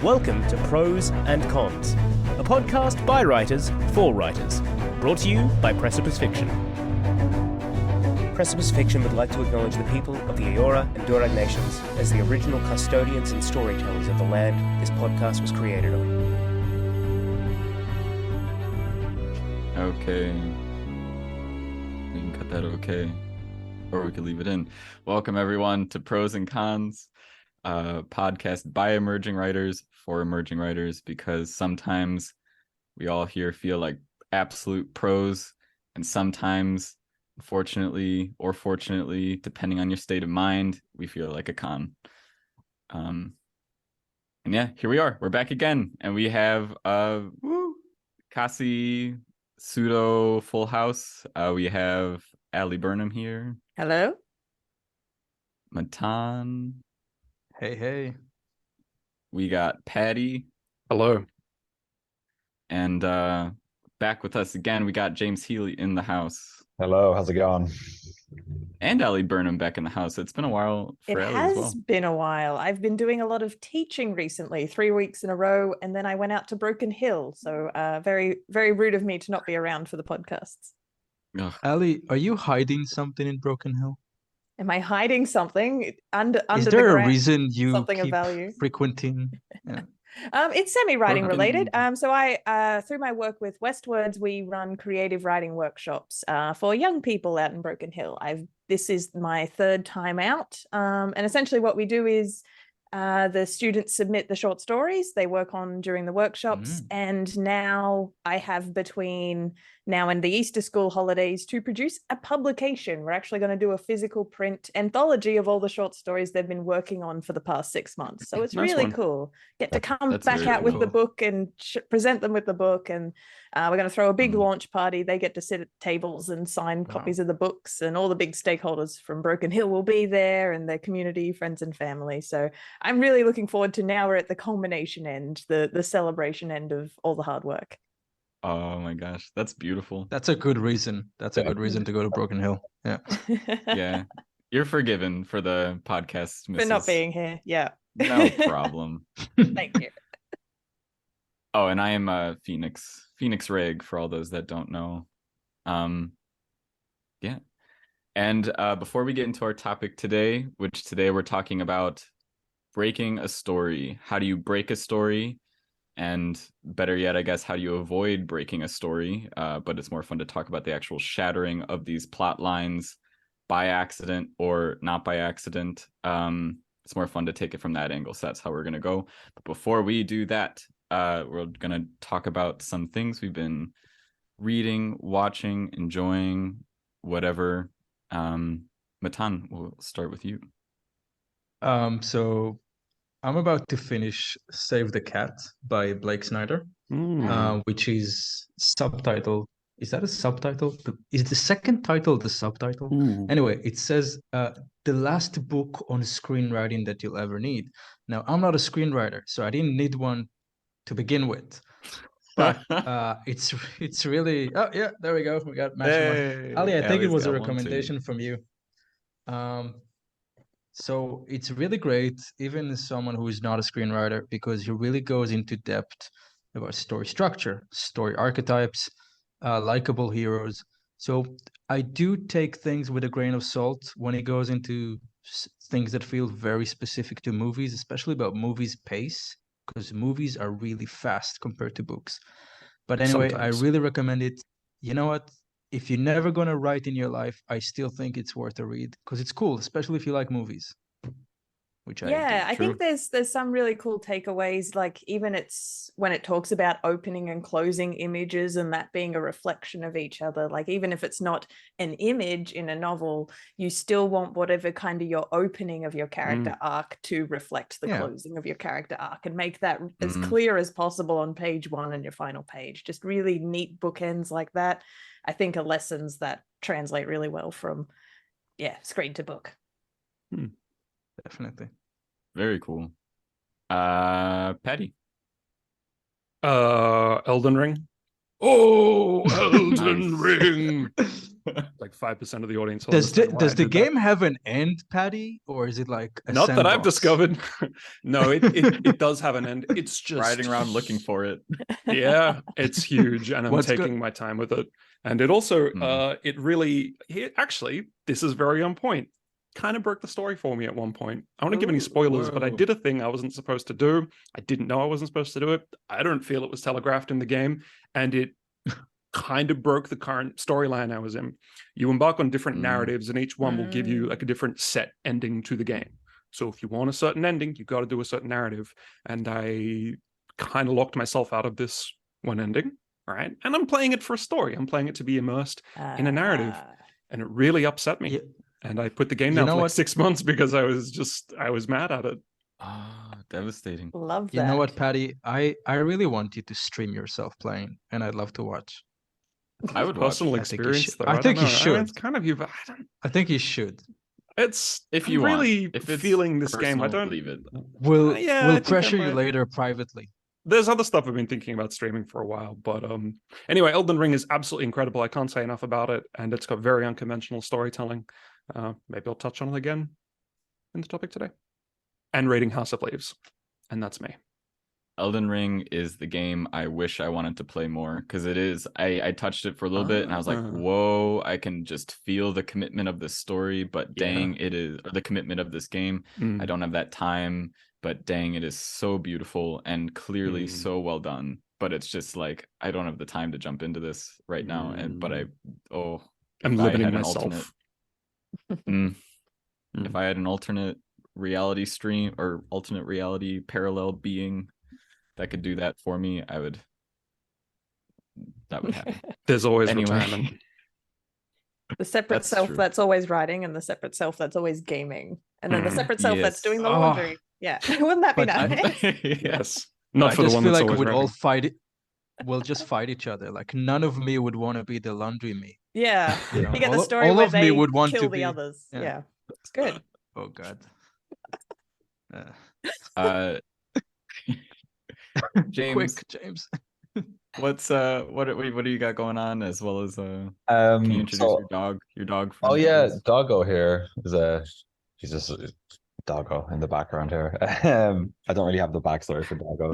Welcome to Pros and Cons, a podcast by writers for writers, brought to you by Precipice Fiction. Precipice Fiction would like to acknowledge the people of the Eora and Durag nations as the original custodians and storytellers of the land this podcast was created on. Okay. We can cut that okay. Or we could leave it in. Welcome everyone to Pros and Cons, a podcast by emerging writers for emerging writers, because sometimes we all here feel like absolute pros, and sometimes, unfortunately or fortunately, depending on your state of mind, we feel like a con. And yeah, here we are. We're back again, and we have Cassie pseudo full house. We have Allie Burnham here. Hello. Matan. Hey. We got Paddy. Hello. And back with us again, we got James Healy in the house. Hello, how's it going? And Allie Burnham back in the house. It's been a while for Allie as well. It has been a while. I've been doing a lot of teaching recently, 3 weeks in a row, and then I went out to Broken Hill. So very, very rude of me to not be around for the podcasts. Ugh. Allie, are you hiding something in Broken Hill? Am I hiding something under Is the there a ground? reason you Something of keep value? frequenting? Yeah. It's semi-writing related. Broken- So I, through my work with Westwards, we run creative writing workshops for young people out in Broken Hill. This is my third time out, and essentially what we do is the students submit the short stories they work on during the workshops, and now I have between now and the Easter school holidays to produce a publication. We're actually going to do a physical print anthology of all the short stories they've been working on for the past 6 months. So it's Nice really one. cool. Get to come That's back very out with the cool. book and present them with the book, and we're going to throw a big Mm. launch party. They get to sit at tables and sign copies of the books, and all the big stakeholders from Broken Hill will be there, and their community, friends and family. So I'm really looking forward to, now we're at the culmination end, the celebration end of all the hard work. Oh my gosh, that's beautiful. That's a good reason. That's a good reason to go to Broken Hill. Yeah. Yeah, you're forgiven for the podcast For misses. not being here. Yeah. No problem. Thank you. Oh, and I am Phoenix Rig, for all those that don't know. Yeah. And before we get into our topic today, which today we're talking about breaking a story. How do you break a story? And better yet, I guess, how do you avoid breaking a story? But it's more fun to talk about the actual shattering of these plot lines by accident or not by accident. It's more fun to take it from that angle. So that's how we're going to go. But before we do that, we're going to talk about some things we've been reading, watching, enjoying, whatever. Matan, we'll start with you. So I'm about to finish Save the Cat by Blake Snyder, which is subtitled. Is that a subtitle? Is the second title the subtitle? Anyway, it says the last book on screenwriting that you'll ever need. Now, I'm not a screenwriter, so I didn't need one to begin with. But it's really... Oh, yeah, there we go. We got matching. Ali, I think it was a recommendation from you. So it's really great, even as someone who is not a screenwriter, because he really goes into depth about story structure, story archetypes, likable heroes. So I do take things with a grain of salt when it goes into things that feel very specific to movies, especially about movies' pace, because movies are really fast compared to books. But anyway, Sometimes. I really recommend it. You know what? If you're never going to write in your life, I still think it's worth a read, because it's cool, especially if you like movies. Which I True. think there's some really cool takeaways, like even it's when it talks about opening and closing images and that being a reflection of each other. Like even if it's not an image in a novel, you still want whatever kind of your opening of your character arc to reflect the closing of your character arc, and make that as clear as possible on page one and your final page. Just really neat bookends like that, I think, are lessons that translate really well from screen to book. Definitely. Very cool. Paddy. Elden Ring. oh, Elden Nice. Ring. Like 5% of the audience will understand why I Does the did game that. have an end, Paddy, or is it like a Not that I've sandbox? discovered. No, it does have an end. It's just Riding around looking for it. Yeah, it's huge, and I'm What's taking good? my time with it. And it also, Mm. actually, this is very on point. Kind of broke the story for me at one point. I don't want to give any spoilers, but I Whoa. did a thing I wasn't supposed to do. I didn't know I wasn't supposed to do it. I don't feel it was telegraphed in the game, and it kind of broke the current storyline I was in. You embark on different Mm. narratives, and each one will give you like a different set ending to the game. So if you want a certain ending, you got to do a certain narrative. And I kind of locked myself out of this one ending, right? And I'm playing it for a story. I'm playing it to be immersed in a narrative, and it really upset me. Yeah. And I put the game You down know for like what? 6 months because I was mad at it. Ah, devastating. Love that. You know what, Paddy? I really want you to stream yourself playing, and I'd love to watch. I would watch. Personal I think you experience, should. though. I don't think you know. I mean, should. it's kind of you, but I don't. I think you should. It's If I'm you want. really If it's feeling this game. I personal, don't. leave it. We'll Yeah, I we'll think I pressure you might. later privately. There's other stuff I've been thinking about streaming for a while, but anyway, Elden Ring is absolutely incredible. I can't say enough about it, and it's got very unconventional storytelling. Maybe I'll touch on it again in the topic today. And rating House of Leaves, and that's me. Elden Ring is the game I wish I wanted to play more, because it is. I touched it for a little bit and I was like, whoa, I can just feel the commitment of this story, but dang, it is, or the commitment of this game. I don't have that time, but dang, it is so beautiful and clearly so well done. But it's just like, I don't have the time to jump into this right now. And but I'm limiting myself. If I had an alternate reality stream or alternate reality parallel being that could do that for me, that would happen. There's always Anyway. retirement. The separate That's self true. that's always writing, and the separate self that's always gaming, and then the separate self that's Yes. doing the laundry. Yeah, wouldn't that be But I- nice? Yes, not I for the just one feel that's like always we'd all writing. fight it. We'll just fight each other. Like none of me would want to be the laundry me. Yeah, You know, you get the all- story all where of me they would want kill to the be- others. yeah. Yeah, it's good. Oh God. James, Quick, James. what's what do you got going on, as well as can you introduce So, your dog oh friend, yeah, please? Doggo here he's just a Doggo in the background here. I don't really have the backstory for Doggo.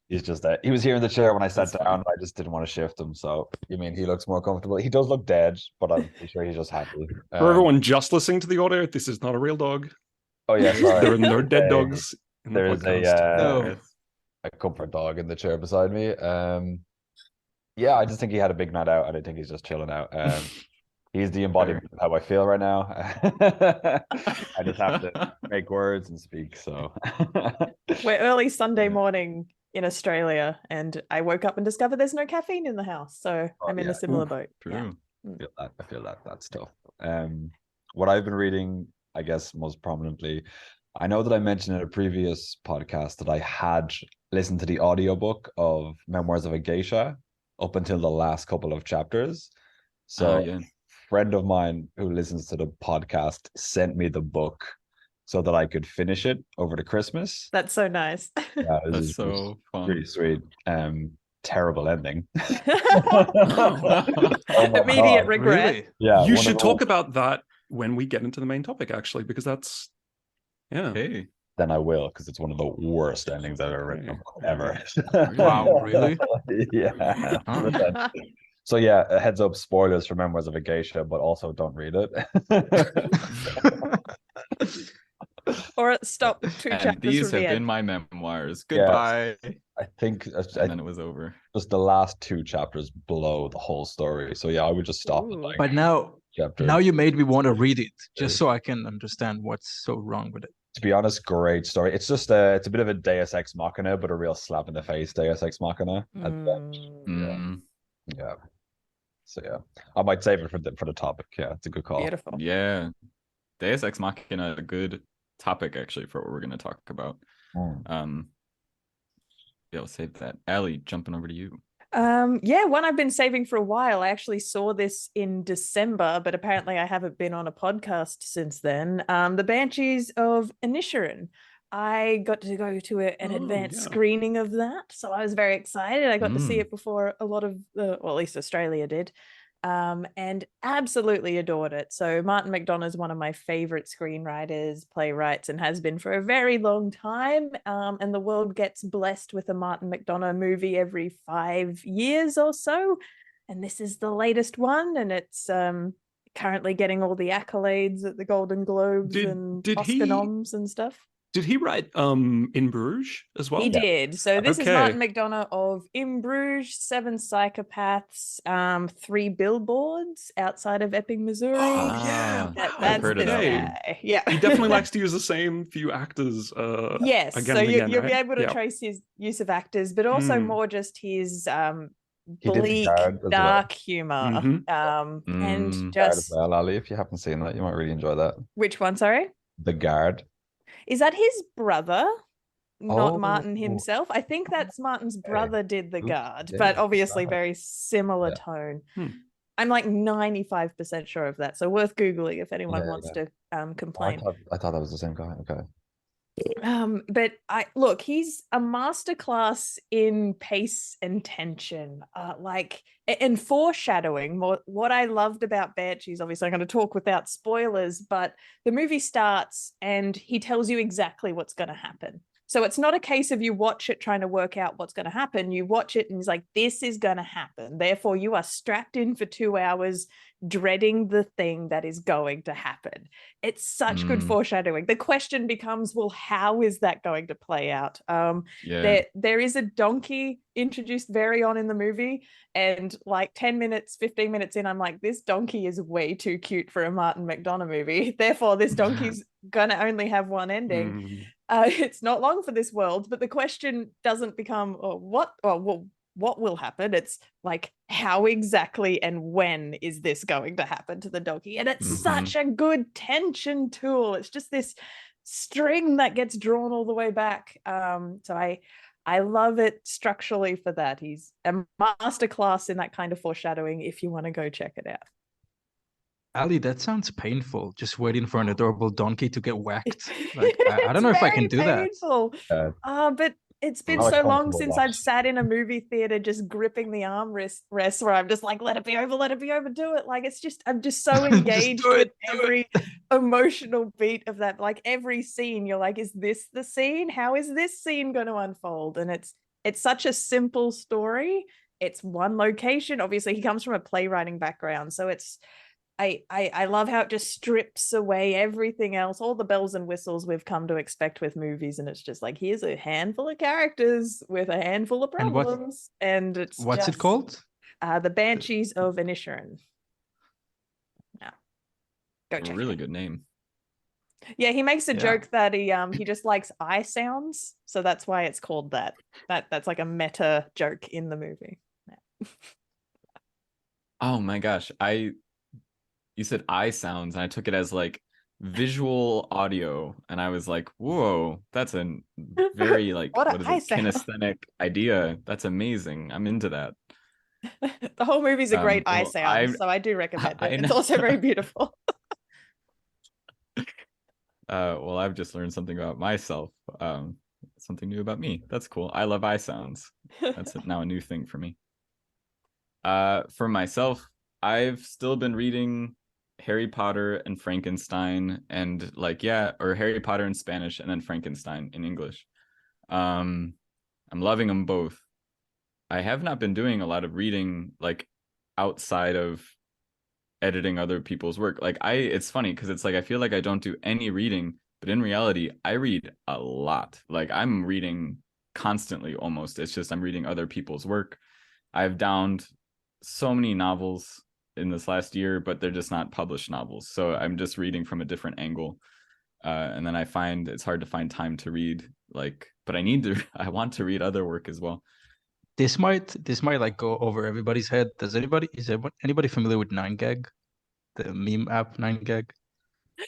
He's just he was here in the chair when I sat That's down. And I just didn't want to shift him. So you mean he looks more comfortable? He does look dead, but I'm pretty sure he's just happy. For everyone just listening to the audio, this is not a real dog. Oh yeah, sorry. There are no dead dogs in the There is podcast. a comfort dog in the chair beside me. Yeah, I just think he had a big night out, and I think he's just chilling out. He's the embodiment of how I feel right now. I just have to make words and speak. So We're early Sunday morning in Australia, and I woke up and discovered there's no caffeine in the house, so I'm in a similar boat. True. Yeah. I feel that that's tough. What I've been reading, I guess most prominently, I know that I mentioned in a previous podcast that I had listened to the audiobook of Memoirs of a Geisha up until the last couple of chapters. So yeah. a friend of mine who listens to the podcast sent me the book so that I could finish it over the Christmas. That's so nice. Yeah, it was That's so fun. pretty sweet. Terrible ending. Immediate regret. Really? Yeah, You one should of talk those- about that when we get into the main topic, actually, because that's Hey, Then I will, because it's one of the worst endings I've ever written ever. Wow, really? Yeah. Huh? So yeah, a heads up, spoilers for Memoirs of a Geisha, but also don't read it. Or stop 2 and chapters these from have the been end. my memoirs. Yeah. Goodbye. I think And then it was over. just the last 2 chapters blow the whole story. So yeah, I would just stop at Ooh. like But now chapter. you made me want to read it, just so I can understand what's so wrong with it. To be honest, great story. It's just it's a bit of a Deus Ex Machina, but a real slap in the face Deus Ex Machina. at the end. Mm, Yeah. So yeah, I might save it for the topic. Yeah, it's a good call. Beautiful. yeah. Deus Ex Machina, a good topic actually for what we're going to talk about. Mm. Yeah, we'll save that. Allie, jumping over to you. Yeah, one I've been saving for a while. I actually saw this in December, but apparently I haven't been on a podcast since then. The Banshees of Inisherin I got to go to an Oh, advanced yeah. screening of that, so I was very excited. I got to see Mm. it before a lot of well, at least Australia did, and absolutely adored it. So Martin McDonagh is one of my favorite screenwriters, playwrights, and has been for a very long time. And the world gets blessed with a Martin McDonagh movie every 5 years or so, and this is the latest one, and it's currently getting all the accolades at the Golden Globes and Oscar noms and stuff. Did he write In Bruges as well? He did. So this is Okay. Martin McDonagh of In Bruges, Seven Psychopaths, 3 Billboards outside of Epping, Missouri. Oh yeah, Ah, That- wow, that's heard of this that one. guy. Yeah. He definitely likes to use the same few actors. Yes. Again So and again, you'll right? be able to Yeah. trace his use of actors, but also Mm. more just his He did The bleak, Guard as well. dark humor. Mhm. And Mm. Guard as just well, Ali. If you haven't seen that, you might really enjoy that. which one? Sorry, The Guard. is that his brother? Not Martin Oh. himself. I think that's Martin's brother did The Oops, Guard, yeah, but obviously right. very similar Yeah. tone. Hmm. I'm like 95% sure of that, so worth googling if anyone Yeah, wants yeah. to I complain. thought that was the same guy. Okay. But I look, he's a masterclass in pace and tension, and foreshadowing. What I loved about Banshees, obviously I'm going to talk without spoilers, but the movie starts and he tells you exactly what's going to happen. So it's not a case of you watch it trying to work out what's going to happen. You watch it and he's like, this is going to happen. Therefore, you are strapped in for 2 hours, dreading the thing that is going to happen. It's such good foreshadowing. The question becomes, well, how is that going to play out? Yeah. There is a donkey introduced very on in the movie, and like 10 minutes, 15 minutes in, I'm like, this donkey is way too cute for a Martin McDonagh movie. Therefore, this donkey's gonna only have one ending. Mm. It's not long for this world, but the question doesn't become what will happen. It's like, how exactly and when is this going to happen to the donkey? And it's such a good tension tool. It's just this string that gets drawn all the way back. So I love it structurally for that. He's a masterclass in that kind of foreshadowing if you want to go check it out. Ali, that sounds painful. Just waiting for an adorable donkey to get whacked. Like, I don't know if I can do that. But it's been Not a so long comfortable since watch. I've sat in a movie theater just gripping the armrest where I'm just like, let it be over, do it. Like, I'm just so engaged do with it, do every emotional beat of that. Like every scene, you're like, is this the scene? How is this scene going to unfold? And it's such a simple story. It's one location. Obviously, he comes from a playwriting background, so I love how it just strips away everything else, all the bells and whistles we've come to expect with movies, and it's just like, here's a handful of characters with a handful of problems, and it's what's it called? The Banshees of Inisherin. Yeah, go check. Really good name. Yeah, he makes a Yeah. joke that he just likes I sounds, so that's why it's called that. That's like a meta joke in the movie. Yeah. Oh my gosh. You said I sounds, and I took it as like visual audio, and I was like, whoa, that's a very like What what is I it, sound. kinesthetic idea. That's amazing. I'm into that. The whole movie's a great I well, sound, so I do recommend I it. It's know. also very beautiful. Well, I've just learned something about myself. Something new about me. That's cool. I love I sounds. That's now a new thing for me. For myself, I've still been reading Harry Potter and Frankenstein, and or Harry Potter in Spanish and then Frankenstein in English. I'm loving them both. I have not been doing a lot of reading like outside of editing other people's work. It's funny because it's like I feel like I don't do any reading, but in reality I read a lot. Like I'm reading constantly almost. It's just I'm reading other people's work. I've downed so many novels in this last year, but they're just not published novels, so I'm just reading from a different angle, and then I find it's hard to find time to read, but I want to read other work as well. This might like go over everybody's head. Is anybody familiar with 9gag, the meme app 9gag?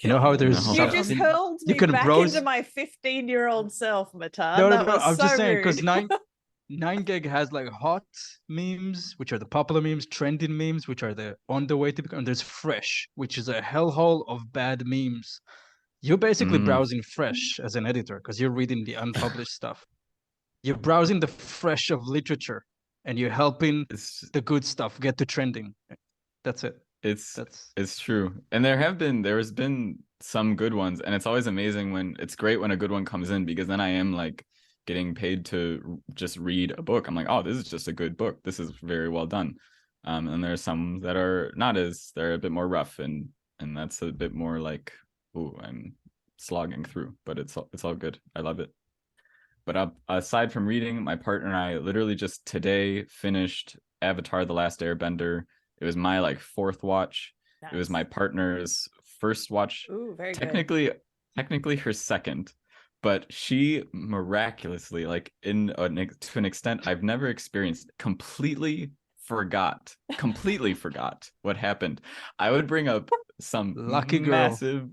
You know how there's No. You just hurled me back into my 15-year-old self, Matan. No, that was I'm so just saying, rude. because 9gag has like hot memes, which are the popular memes, trending memes, which are the on the way to become, and there's fresh, which is a hellhole of bad memes. you're basically browsing fresh as an editor because you're reading the unpublished stuff. You're browsing the fresh of literature, and you're helping the good stuff get to trending. That's it. It's true. And there has been some good ones, and it's always amazing it's great when a good one comes in, because then I am like getting paid to just read a book. I'm like, oh, this is just a good book. This is very well done. And there are some that are they're a bit more rough, and that's a bit more like, ooh, I'm slogging through, but it's all good. I love it. But aside from reading, my partner and I literally just today finished Avatar the Last Airbender. It was my like fourth watch. Nice. It was my partner's first watch. Ooh, very good. Technically her second, but she miraculously, like to an extent I've never experienced, completely forgot what happened. I would bring up some lucky massive.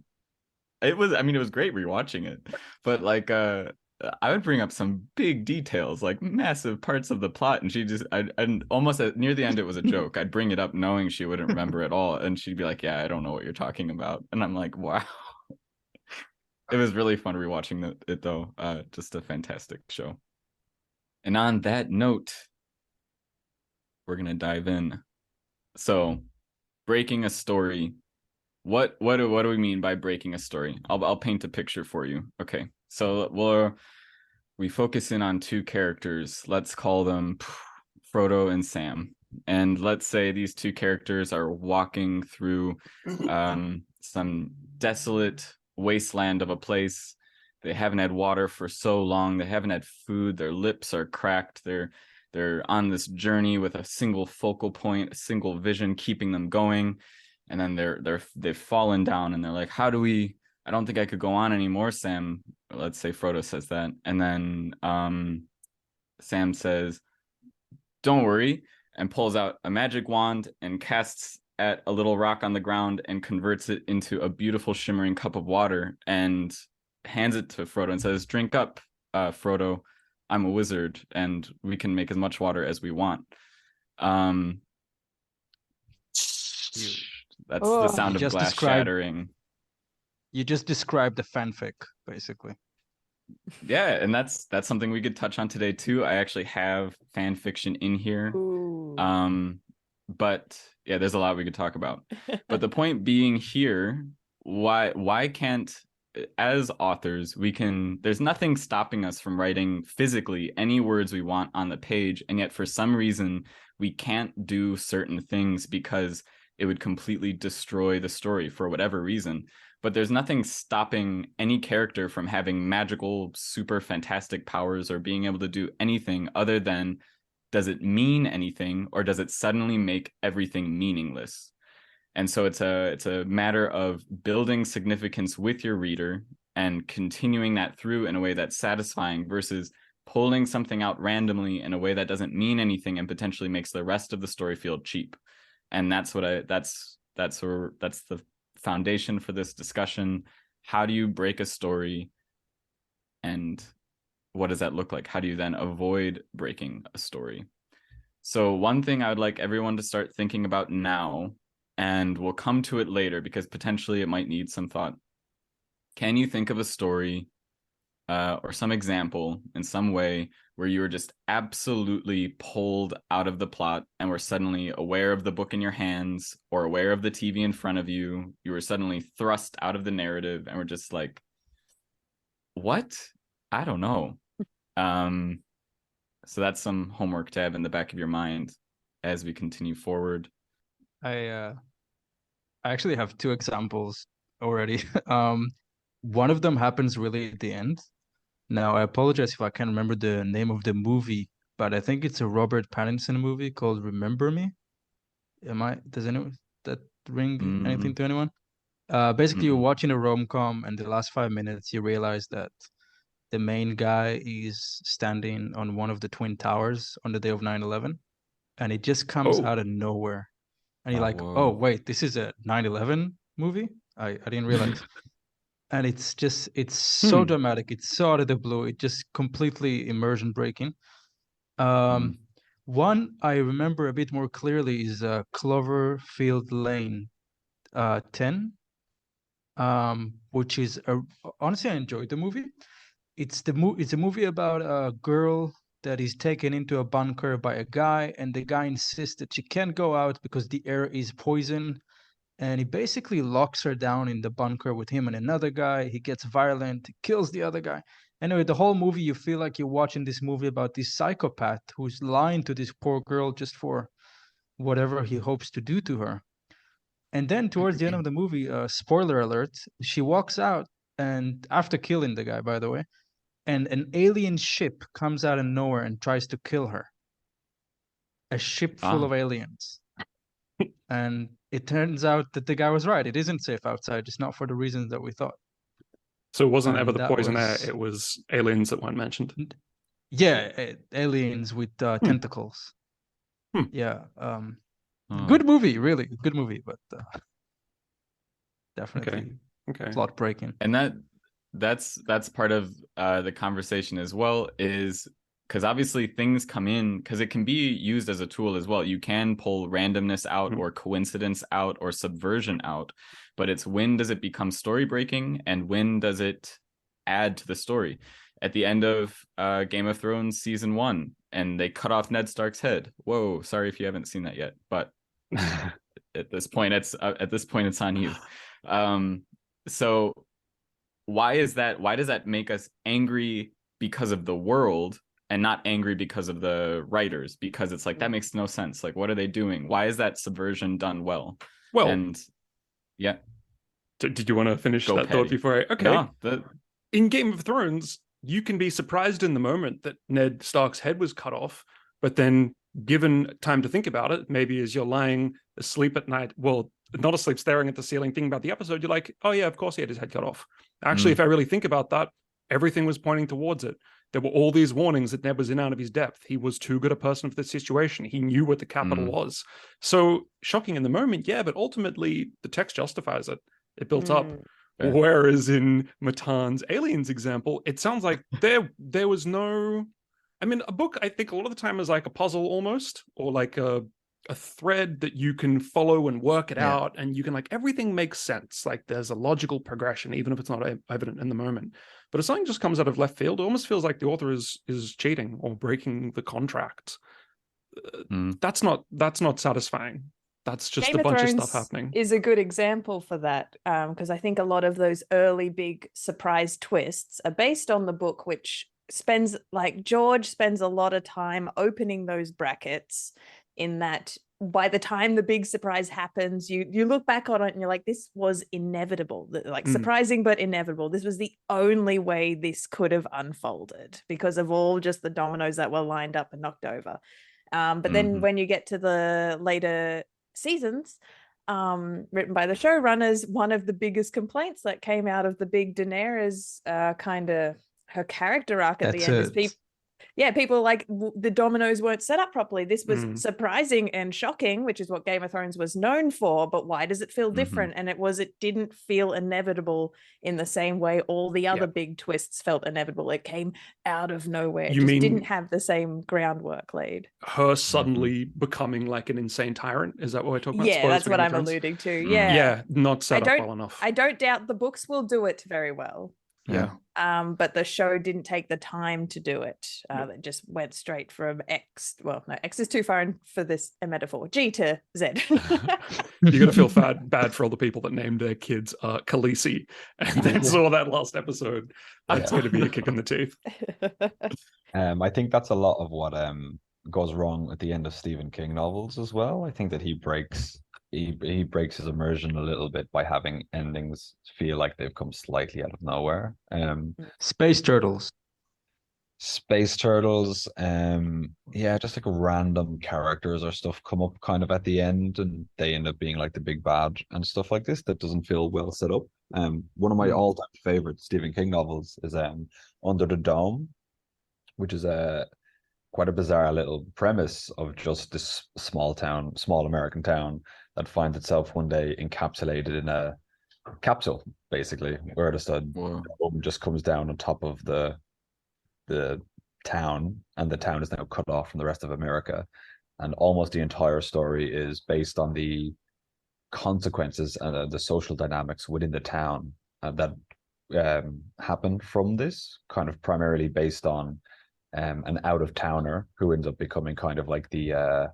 It was great rewatching it, but like I would bring up some big details, like massive parts of the plot, and she just, and almost near the end, it was a joke. I'd bring it up knowing she wouldn't remember at all, and she'd be like, "Yeah, I don't know what you're talking about," and I'm like, "Wow." It was really fun rewatching it though. Just a fantastic show. And on that note, we're gonna dive in. So, breaking a story. What do we mean by breaking a story? I'll paint a picture for you. Okay, so we focus in on two characters. Let's call them Frodo and Sam. And let's say these two characters are walking through some desolate wasteland of a place. They haven't had water for so long. They haven't had food. Their lips are cracked. They're on this journey with a single focal point, a single vision keeping them going. And then they've fallen down, and they're like, how do we? I don't think I could go on anymore, Sam. Let's say Frodo says that. And then Sam says, don't worry, and pulls out a magic wand and casts at a little rock on the ground and converts it into a beautiful shimmering cup of water and hands it to Frodo and says, drink up, Frodo. I'm a wizard, and we can make as much water as we want. That's the sound of glass shattering. You just described the fanfic, basically. Yeah, and that's something we could touch on today too. I actually have fan fiction in here. Ooh. But yeah, there's a lot we could talk about. But the point being here, why can't, as authors, there's nothing stopping us from writing physically any words we want on the page, and yet for some reason we can't do certain things because it would completely destroy the story for whatever reason. But there's nothing stopping any character from having magical, super fantastic powers or being able to do anything other than, does it mean anything, or does it suddenly make everything meaningless? And so it's a matter of building significance with your reader and continuing that through in a way that's satisfying versus pulling something out randomly in a way that doesn't mean anything and potentially makes the rest of the story feel cheap. And that's the foundation for this discussion. How do you break a story, and what does that look like? How do you then avoid breaking a story? So one thing I would like everyone to start thinking about now, and we'll come to it later because potentially it might need some thought. Can you think of a story or some example in some way where you were just absolutely pulled out of the plot and were suddenly aware of the book in your hands or aware of the TV in front of you? You were suddenly thrust out of the narrative and were just like, what? I don't know. So that's some homework to have in the back of your mind as we continue forward. I actually have two examples already. One of them happens really at the end. Now, I apologize if I can't remember the name of the movie, but I think it's a Robert Pattinson movie called Remember Me. Does anyone that ring anything to anyone? Basically, you're watching a rom-com, and the last 5 minutes, you realize that the main guy is standing on one of the Twin Towers on the day of 9/11, and it just comes out of nowhere. And you're like, oh, wait, this is a 9/11 movie? I didn't realize. And it's so dramatic. It's so out of the blue. It just completely immersion breaking. One I remember a bit more clearly is Cloverfield Lane 10. which is honestly, I enjoyed the movie. It's a movie about a girl that is taken into a bunker by a guy, and the guy insists that she can't go out because the air is poison, and he basically locks her down in the bunker with him and another guy. He gets violent, kills the other guy. Anyway, the whole movie, you feel like you're watching this movie about this psychopath who's lying to this poor girl just for whatever he hopes to do to her. And then towards the end of the movie, spoiler alert, she walks out, and after killing the guy, by the way, and an alien ship comes out of nowhere and tries to kill her. A ship full of aliens. And it turns out that the guy was right. It isn't safe outside, just not for the reasons that we thought. So it wasn't ever the poison air, it was aliens that weren't mentioned. Yeah, aliens with tentacles. Yeah. Good movie, really. Good movie, but definitely plot breaking. And that's part of the conversation as well, is because obviously things come in, because it can be used as a tool as well. You can pull randomness out or coincidence out or subversion out, but it's when does it become story breaking and when does it add to the story? At the end of Game of Thrones season 1, and they cut off Ned Stark's head. Whoa, sorry if you haven't seen that yet, but at this point it's on you. So why is that? Why does that make us angry because of the world and not angry because of the writers? Because it's like, that makes no sense. Like, what are they doing? Why is that subversion done well? Well, and yeah. Did you want to finish that Paddy. thought before I... Okay. No, in Game of Thrones, you can be surprised in the moment that Ned Stark's head was cut off, but then given time to think about it, maybe as you're lying asleep at night, well, not asleep, staring at the ceiling, thinking about the episode, you're like, oh yeah, of course he had his head cut off. Actually, if I really think about that, everything was pointing towards it. There were all these warnings that Ned was in out of his depth. He was too good a person for this situation. He knew what the capital was. So shocking in the moment, yeah, but ultimately the text justifies it. It built up. Yeah. Whereas in Matan's aliens example, it sounds like there was no... I mean, a book, I think a lot of the time is like a puzzle almost, or like a thread that you can follow and work it out, and you can, like, everything makes sense. Like, there's a logical progression, even if it's not evident in the moment. But if something just comes out of left field, it almost feels like the author is cheating or breaking the contract. That's not satisfying. That's just Game a bunch of Thrones stuff happening. Is a good example for that, because I think a lot of those early big surprise twists are based on the book, which George spends a lot of time opening those brackets, in that by the time the big surprise happens, you look back on it and you're like, this was inevitable, like surprising but inevitable. This was the only way this could have unfolded because of all just the dominoes that were lined up and knocked over. But then when you get to the later seasons, written by the showrunners, one of the biggest complaints that came out of the big Daenerys kind of her character arc at the end is people like the dominoes weren't set up properly. This was surprising and shocking, which is what Game of Thrones was known for, but why does it feel different? And it didn't feel inevitable in the same way all the other big twists felt inevitable. It came out of nowhere. It didn't have the same groundwork laid. Her suddenly becoming like an insane tyrant, is that what we're talking about? Yeah, that's what I'm alluding to. Yeah, not set up well enough. I don't doubt the books will do it very well. Yeah. But the show didn't take the time to do it. It just went straight from X. Well, no, X is too far for this a metaphor. G to Z. You're gonna feel bad for all the people that named their kids Khaleesi and then saw that last episode. That's going to be a kick in the teeth. I think that's a lot of what goes wrong at the end of Stephen King novels as well. I think that he breaks his immersion a little bit by having endings feel like they've come slightly out of nowhere. Space turtles, just like random characters or stuff come up kind of at the end, and they end up being like the big bad and stuff like this that doesn't feel well set up. One of my all-time favorite Stephen King novels is Under the Dome, which is quite a bizarre little premise of just this small American town that finds itself one day encapsulated in a capsule, basically, where the bomb just comes down on top of the town, and the town is now cut off from the rest of America. And almost the entire story is based on the consequences and the social dynamics within the town that happen from this, kind of primarily based on an out-of-towner who ends up becoming kind of like the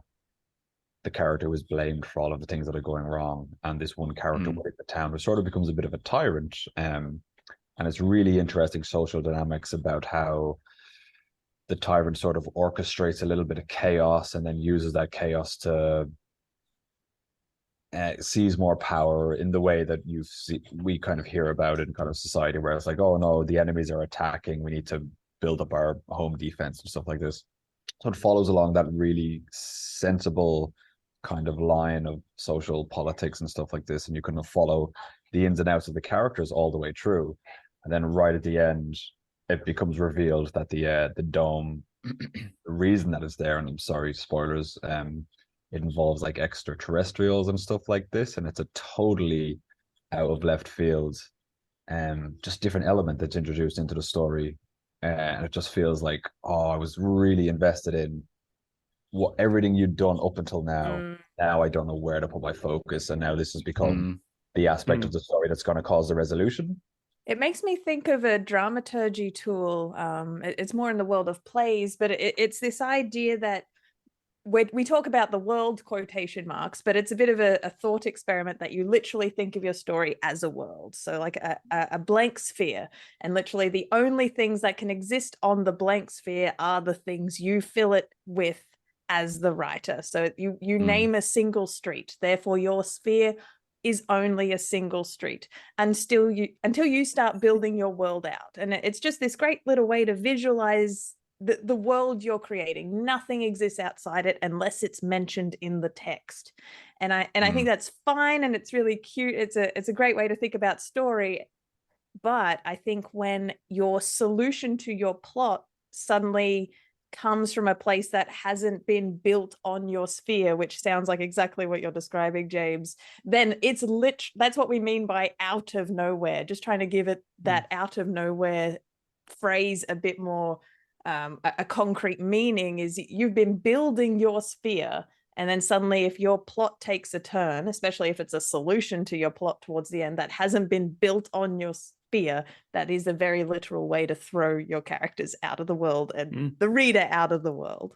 character who is blamed for all of the things that are going wrong, and this one character within the town who sort of becomes a bit of a tyrant. And it's really interesting social dynamics about how the tyrant sort of orchestrates a little bit of chaos and then uses that chaos to seize more power in the way that we kind of hear about in kind of society, where it's like, oh no, the enemies are attacking, we need to build up our home defense and stuff like this. So it follows along that really sensible kind of line of social politics and stuff like this, and you kind of follow the ins and outs of the characters all the way through. And then right at the end, it becomes revealed that the dome, the reason that it's there, and I'm sorry, spoilers, it involves like extraterrestrials and stuff like this, and it's a totally out of left field, just different element that's introduced into the story, and it just feels like, oh, I was really invested in what everything you'd done up until now. Now I don't know where to put my focus, and now this has become the aspect of the story that's going to cause the resolution. It makes me think of a dramaturgy tool. It's more in the world of plays, but it's this idea that we talk about the world, quotation marks, but it's a bit of a thought experiment that you literally think of your story as a world. So like a blank sphere, and literally the only things that can exist on the blank sphere are the things you fill it with as the writer. So you name a single street, therefore your sphere is only a single street until you start building your world out. And it's just this great little way to visualize the world you're creating. Nothing exists outside it unless it's mentioned in the text. And I think that's fine, and it's really cute. It's a great way to think about story. But I think when your solution to your plot suddenly comes from a place that hasn't been built on your sphere, which sounds like exactly what you're describing, James, then it's that's what we mean by out of nowhere. Just trying to give it that out of nowhere phrase a bit more a concrete meaning, is you've been building your sphere, and then suddenly if your plot takes a turn, especially if it's a solution to your plot towards the end that hasn't been built on your sphere, that is a very literal way to throw your characters out of the world and the reader out of the world.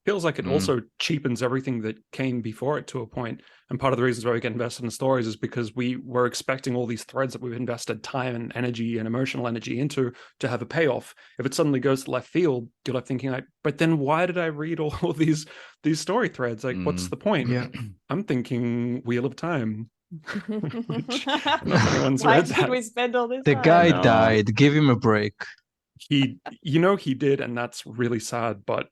Feels like it also cheapens everything that came before it to a point. And part of the reasons why we get invested in stories is because we were expecting all these threads that we've invested time and energy and emotional energy into to have a payoff. If it suddenly goes to left field, you're left thinking like, but then why did I read all of these story threads? Like, what's the point? Yeah. I'm thinking Wheel of Time. Why should we spend all this The time? guy died. Give him a break. He did, and that's really sad. But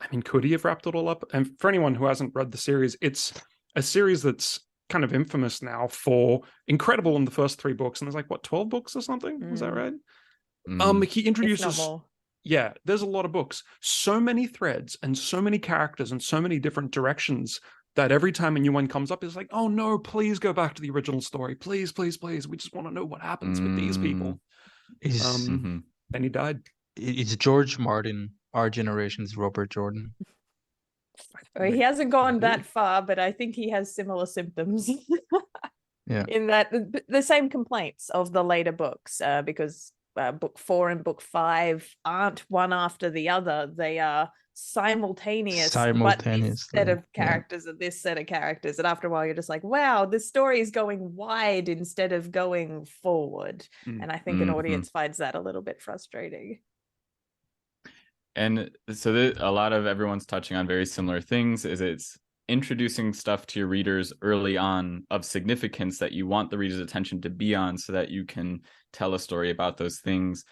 I mean, could he have wrapped it all up? And for anyone who hasn't read the series, it's a series that's kind of infamous now for incredible in the first 3 books, and there's like 12 books or something. Is that right? He introduces, yeah, there's a lot of books, so many threads and so many characters and so many different directions that every time a new one comes up, it's like, oh no, please go back to the original story. Please, please, please. We just want to know what happens with these people. And he died. It's George Martin, our generation's Robert Jordan. Well, he hasn't gone that far, but I think he has similar symptoms. Yeah. In that the same complaints of the later books, because book 4 and book 5 aren't one after the other. They are simultaneous, but this set of characters and this set of characters. And after a while, you're just like, wow, this story is going wide instead of going forward. And I think an audience finds that a little bit frustrating. And so a lot of everyone's touching on very similar things. It's introducing stuff to your readers early on of significance that you want the reader's attention to be on, so that you can tell a story about those things.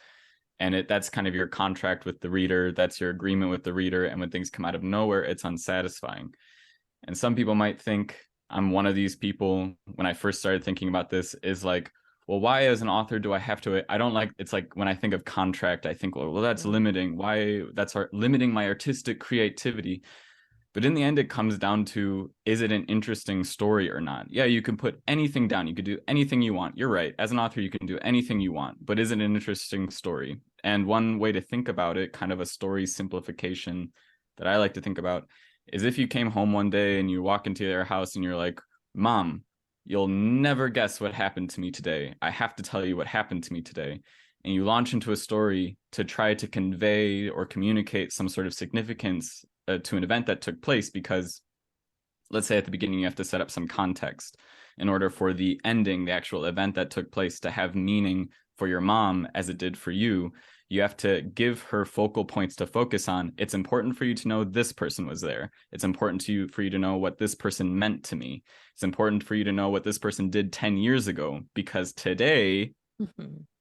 And that's kind of your contract with the reader. That's your agreement with the reader. And when things come out of nowhere, it's unsatisfying. And some people might think, I'm one of these people, when I first started thinking about this, is like, well, why as an author do I have to, I don't like, it's like when I think of contract, I think, well, that's limiting. Why? That's limiting my artistic creativity. But in the end, it comes down to, is it an interesting story or not? Yeah, you can put anything down. You could do anything you want. You're right. As an author, you can do anything you want. But is it an interesting story? And one way to think about it, kind of a story simplification that I like to think about, is if you came home one day and you walk into their house and you're like, Mom, you'll never guess what happened to me today. I have to tell you what happened to me today. And you launch into a story to try to convey or communicate some sort of significance to an event that took place, because let's say at the beginning you have to set up some context in order for the ending, the actual event that took place, to have meaning for your mom as it did for you. You have to give her focal points to focus on. It's important for you to know this person was there. It's important for you to know what this person meant to me. It's important for you to know what this person did 10 years ago, because today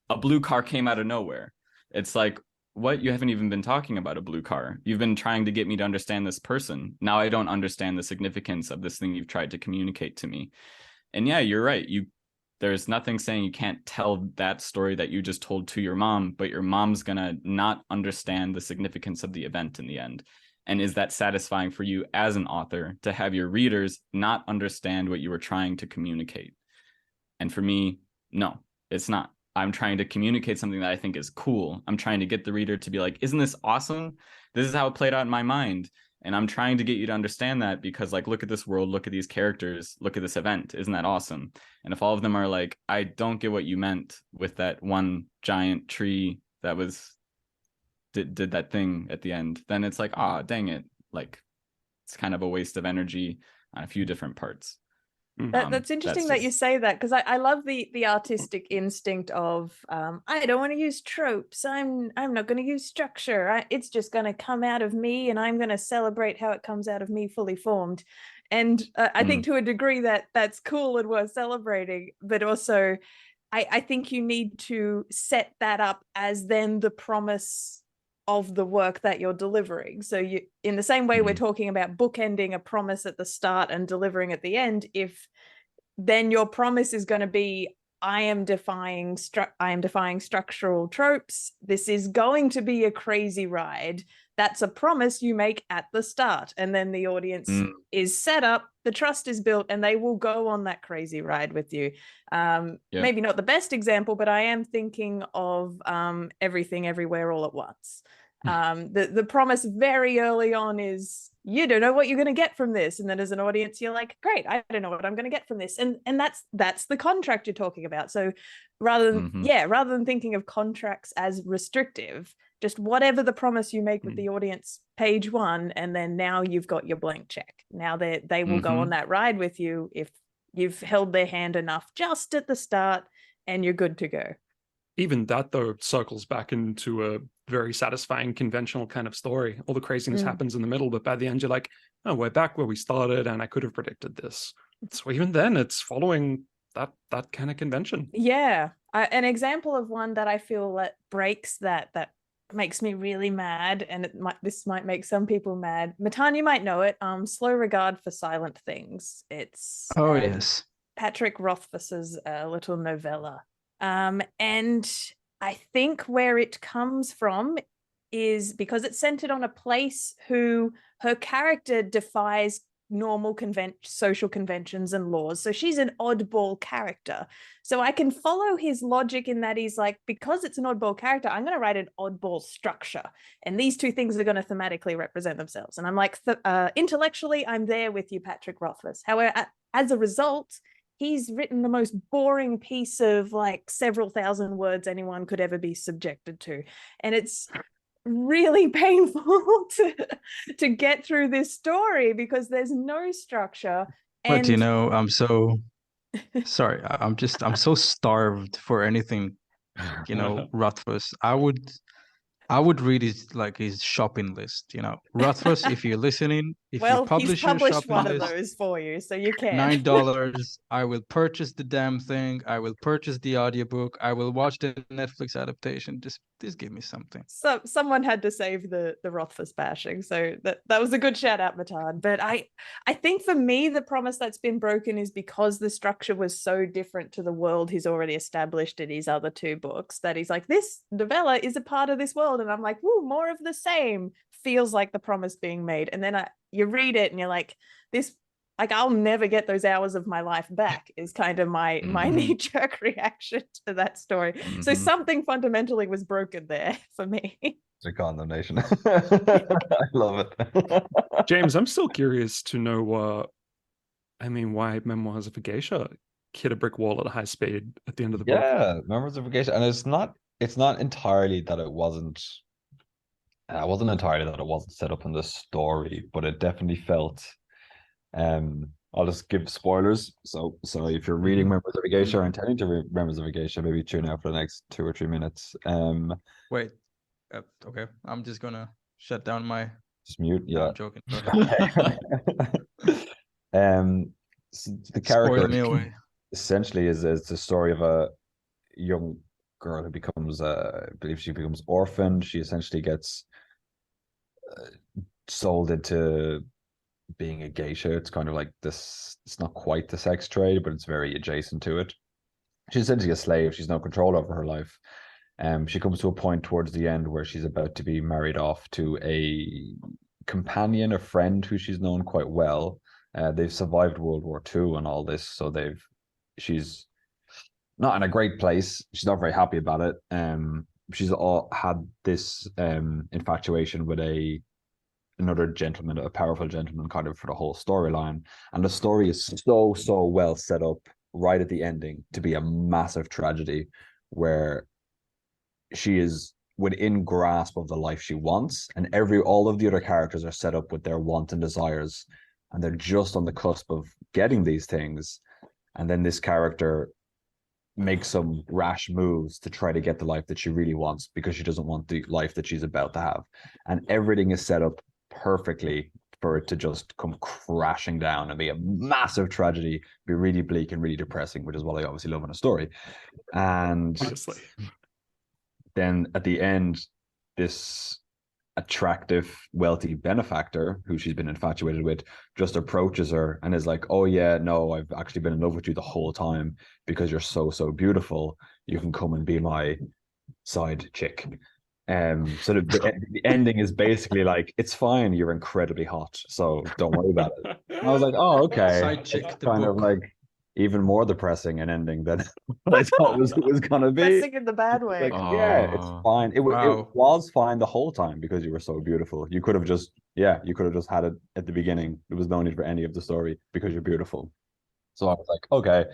a blue car came out of nowhere. It's like, what? You haven't even been talking about a blue car. You've been trying to get me to understand this person. Now I don't understand the significance of this thing you've tried to communicate to me. And yeah, you're right. There's nothing saying you can't tell that story that you just told to your mom, but your mom's gonna not understand the significance of the event in the end. And is that satisfying for you as an author, to have your readers not understand what you were trying to communicate? And for me, no, it's not. I'm trying to communicate something that I think is cool. I'm trying to get the reader to be like, isn't this awesome? This is how it played out in my mind. And I'm trying to get you to understand that, because like, look at this world, look at these characters, look at this event. Isn't that awesome? And if all of them are like, I don't get what you meant with that one giant tree that did that thing at the end, then it's like, dang it. Like, it's kind of a waste of energy on a few different parts. That's interesting that you say that, because I love the artistic instinct of I don't want to use tropes. I'm not going to use structure. It's just going to come out of me, and I'm going to celebrate how it comes out of me fully formed. And I think to a degree that's cool and worth celebrating, but also I think you need to set that up as then the promise of the work that you're delivering. So you, in the same way we're talking about bookending a promise at the start and delivering at the end, if then your promise is going to be, I am defying structural tropes, this is going to be a crazy ride, that's a promise you make at the start, and then the audience is set up, the trust is built, and they will go on that crazy ride with you. Maybe not the best example, but I am thinking of Everything Everywhere All at Once. The promise very early on is, you don't know what you're going to get from this, and then as an audience you're like, great, I don't know what I'm going to get from this, and that's the contract you're talking about. So rather than thinking of contracts as restrictive, just whatever the promise you make with the audience page one, and then now you've got your blank check. Now they will go on that ride with you if you've held their hand enough just at the start, and you're good to go. Even that, though, circles back into a very satisfying conventional kind of story. All the craziness happens in the middle, but by the end you're like, oh, we're back where we started, and I could have predicted this. So even then it's following that kind of convention. Yeah. An example of one that I feel that breaks that makes me really mad, and this might make some people mad. Matan, you might know it. Slow Regard for Silent Things. It's yes, Patrick Rothfuss's little novella. And I think where it comes from is because it's centered on a place who her character defies normal social conventions and laws. So she's an oddball character. So I can follow his logic in that he's like, because it's an oddball character, I'm going to write an oddball structure. And these two things are going to thematically represent themselves. And I'm like, intellectually, I'm there with you, Patrick Rothfuss. However, as a result, he's written the most boring piece of like several thousand words anyone could ever be subjected to. And it's really painful to get through this story because there's no structure. But I'm so sorry. I'm so starved for anything, Rothfuss. I would read his shopping list, Rothfuss, if you're listening, if you publish your shopping one list, of those for you, so you can. $9, I will purchase the damn thing. I will purchase the audiobook. I will watch the Netflix adaptation. Just give me something. So someone had to save the Rothfuss bashing, so that was a good shout out, Matan. But I think for me, the promise that's been broken is because the structure was so different to the world he's already established in his other two books, that he's like, this novella is a part of this world. And I'm like, woo, more of the same. Feels like the promise being made. And then you read it and you're like, this, like, I'll never get those hours of my life back, is kind of my knee-jerk reaction to that story. So something fundamentally was broken there for me. It's a condemnation. I love it. James, I'm still curious to know why Memoirs of a Geisha hit a brick wall at a high speed at the end of the book. Yeah, Memoirs of a Geisha, and it's not entirely that it wasn't. It wasn't entirely that it wasn't set up in the story, but it definitely felt. I'll just give spoilers. So if you're reading Memoirs of a Geisha or intending to read Memoirs of a Geisha, maybe tune out for the next 2 or 3 minutes. Wait. Okay. I'm just gonna shut down my. Just mute. No, Yeah. I'm joking. Go ahead. So the character Spoil me away. essentially is the story of a young girl who becomes, I believe she becomes orphaned. She essentially gets sold into being a geisha. It's kind of like this. It's not quite the sex trade, but it's very adjacent to it. She's essentially a slave. She's no control over her life. She comes to a point towards the end where she's about to be married off to a companion, a friend who she's known quite well. They've survived World War II and all this, so she's not in a great place. She's not very happy about it. She's all had this infatuation with another gentleman, a powerful gentleman, kind of for the whole storyline. And the story is so well set up right at the ending to be a massive tragedy where she is within grasp of the life she wants, and all of the other characters are set up with their wants and desires, and they're just on the cusp of getting these things. And then this character makes some rash moves to try to get the life that she really wants because she doesn't want the life that she's about to have. And everything is set up perfectly for it to just come crashing down and be a massive tragedy, be really bleak and really depressing, which is what I obviously love in a story. And Obviously. then at the end, this attractive, wealthy benefactor who she's been infatuated with just approaches her and is like, "Oh yeah, no, I've actually been in love with you the whole time because you're so beautiful. You can come and be my side chick." So the ending is basically like, it's fine, you're incredibly hot, so don't worry about it. And I was like, oh, okay. Side chick, It's the kind of book. like even more depressing an ending than what I thought it was gonna be. Pressing in the bad way. Like, yeah, it's fine. It was fine the whole time because you were so beautiful. You could have just had it at the beginning. There was no need for any of the story because you're beautiful. So I was like, okay,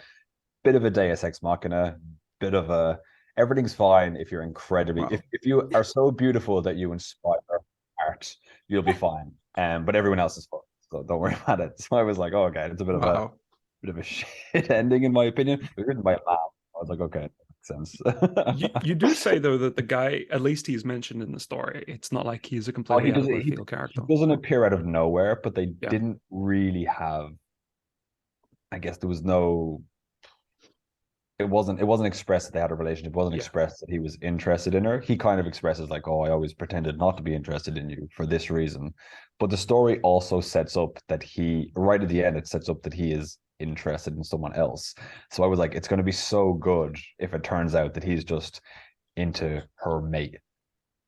bit of a Deus Ex Machina, bit of a everything's fine if you're incredibly if you are so beautiful that you inspire art, you'll be fine. But everyone else is fine, so don't worry about it. So I was like, oh, okay, it's a bit of a shit ending in my opinion. It was written by a man. I was like, okay, that makes sense. you do say though that the guy, at least he's mentioned in the story. It's not like he's a completely out of left field character. He doesn't appear out of nowhere, but they didn't really have. I guess there was no. It wasn't expressed that they had a relationship. It wasn't expressed that he was interested in her. He kind of expresses like, "Oh, I always pretended not to be interested in you for this reason." But the story also sets up that right at the end, it sets up that he is interested in someone else. So I was like, it's going to be so good if it turns out that he's just into her mate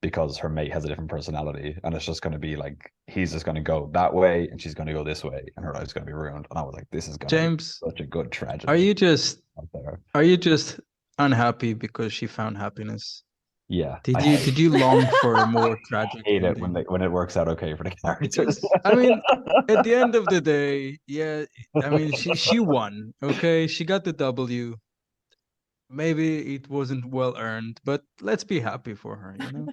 because her mate has a different personality, and it's just going to be like he's just going to go that way and she's going to go this way and her life's going to be ruined. And I was like, this is going to be such a good tragedy. Are you just unhappy because she found happiness? Yeah. Did you long for a more tragic hate ending? it when it works out okay for the characters. I mean, at the end of the day, I mean, she won. Okay, she got the W. Maybe it wasn't well earned, but let's be happy for her, you know?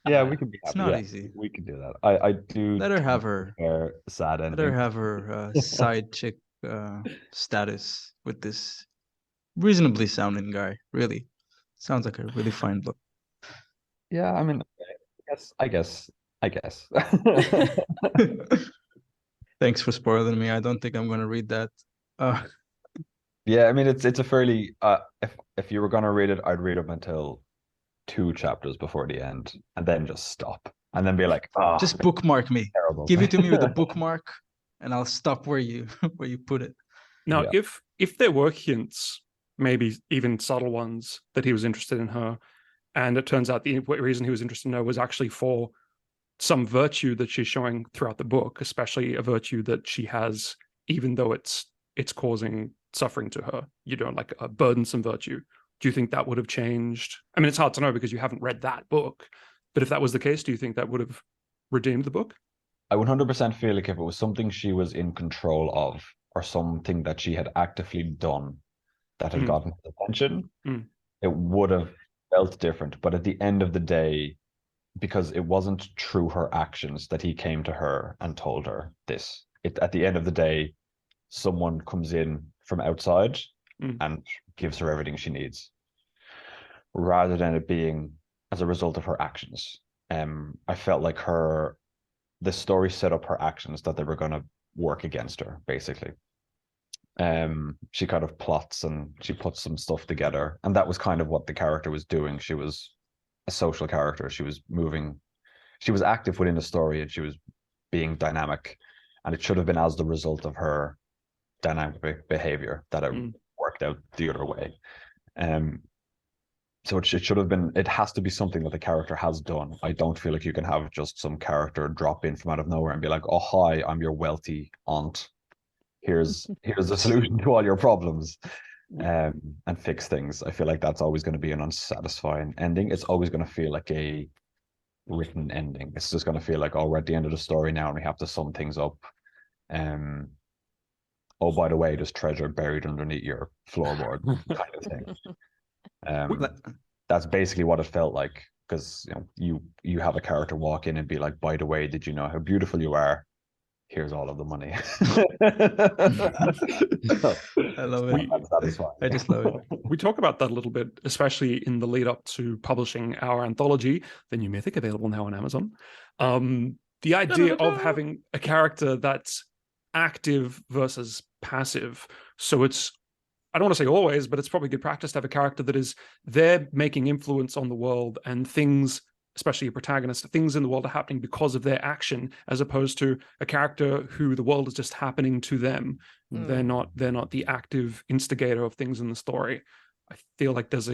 Yeah, we can be happy. It's not easy. We can do that. I do. Let her have her sad ending. Let her have her side chick status with this reasonably sounding guy. Really, sounds like a really fine book. Yeah, I mean, I guess. Thanks for spoiling me. I don't think I'm going to read that. Yeah, I mean, it's a fairly. If you were going to read it, I'd read up until 2 chapters before the end, and then just stop, and then be like, just bookmark me. Terrible. Give it to me with a bookmark, and I'll stop where you put it. Now, if there were hints, maybe even subtle ones, that he was interested in her, and it turns out the reason he was interested in her was actually for some virtue that she's showing throughout the book, especially a virtue that she has, even though it's causing suffering to her, like a burdensome virtue. Do you think that would have changed? I mean, it's hard to know because you haven't read that book, but if that was the case, do you think that would have redeemed the book? I 100% feel like if it was something she was in control of or something that she had actively done, that had gotten his attention, Mm. it would have felt different. But at the end of the day, because it wasn't through her actions that he came to her and told her this. At the end of the day, someone comes in from outside and gives her everything she needs, rather than it being as a result of her actions. I felt like the story set up her actions that they were going to work against her, basically. She kind of plots and she puts some stuff together, and that was kind of what the character was doing. She was a social character. She was moving, she was active within the story, and she was being dynamic, and it should have been as the result of her dynamic behavior that it worked out the other way. So it should have been, it has to be something that the character has done. I don't feel like you can have just some character drop in from out of nowhere and be like, oh, hi, I'm your wealthy aunt. Here's the solution to all your problems, and fix things. I feel like that's always going to be an unsatisfying ending. It's always going to feel like a written ending. It's just going to feel like, oh, we're at the end of the story now and we have to sum things up. Oh, by the way, there's treasure buried underneath your floorboard, kind of thing. That's basically what it felt like, because you have a character walk in and be like, by the way, did you know how beautiful you are? Here's all of the money. I love it. I just love it. We talk about that a little bit, especially in the lead up to publishing our anthology, The New Mythic, available now on Amazon. The idea of having a character that's active versus passive. So it's, I don't want to say always, but it's probably good practice to have a character that is there making influence on the world, and things, especially a protagonist, things in the world are happening because of their action, as opposed to a character who the world is just happening to them. They're not the active instigator of things in the story. I feel like that's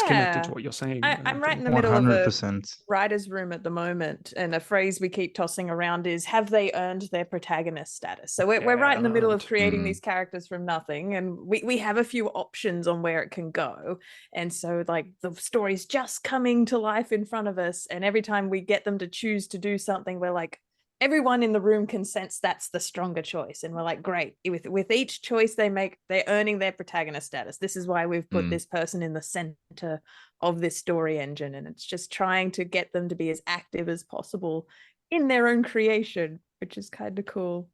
connected to what you're saying. I'm right in the middle of a 100%. writer's room at the moment, and a phrase we keep tossing around is, have they earned their protagonist status? So we're right in the middle of creating these characters from nothing, and we have a few options on where it can go. And so like the story's just coming to life in front of us, and every time we get them to choose to do something, we're like, everyone in the room can sense that's the stronger choice, and we're like, great, with each choice they make, they're earning their protagonist status. This is why we've put this person in the center of this story engine, and it's just trying to get them to be as active as possible in their own creation, which is kind of cool.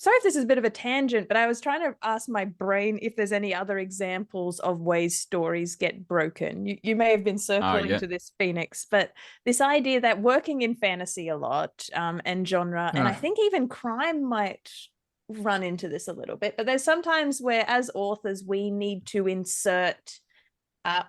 Sorry if this is a bit of a tangent, but I was trying to ask my brain if there's any other examples of ways stories get broken. You may have been circling to this, Phoenix, but this idea that working in fantasy a lot and genre, and I think even crime might run into this a little bit, but there's sometimes where as authors we need to insert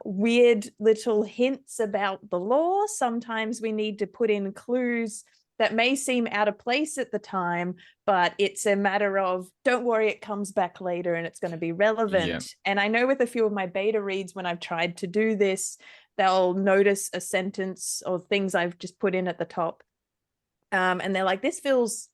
weird little hints about the lore. Sometimes we need to put in clues that may seem out of place at the time, but it's a matter of, don't worry, it comes back later and it's going to be relevant. Yeah. And I know with a few of my beta reads, when I've tried to do this, they'll notice a sentence or things I've just put in at the top. And they're like, this feels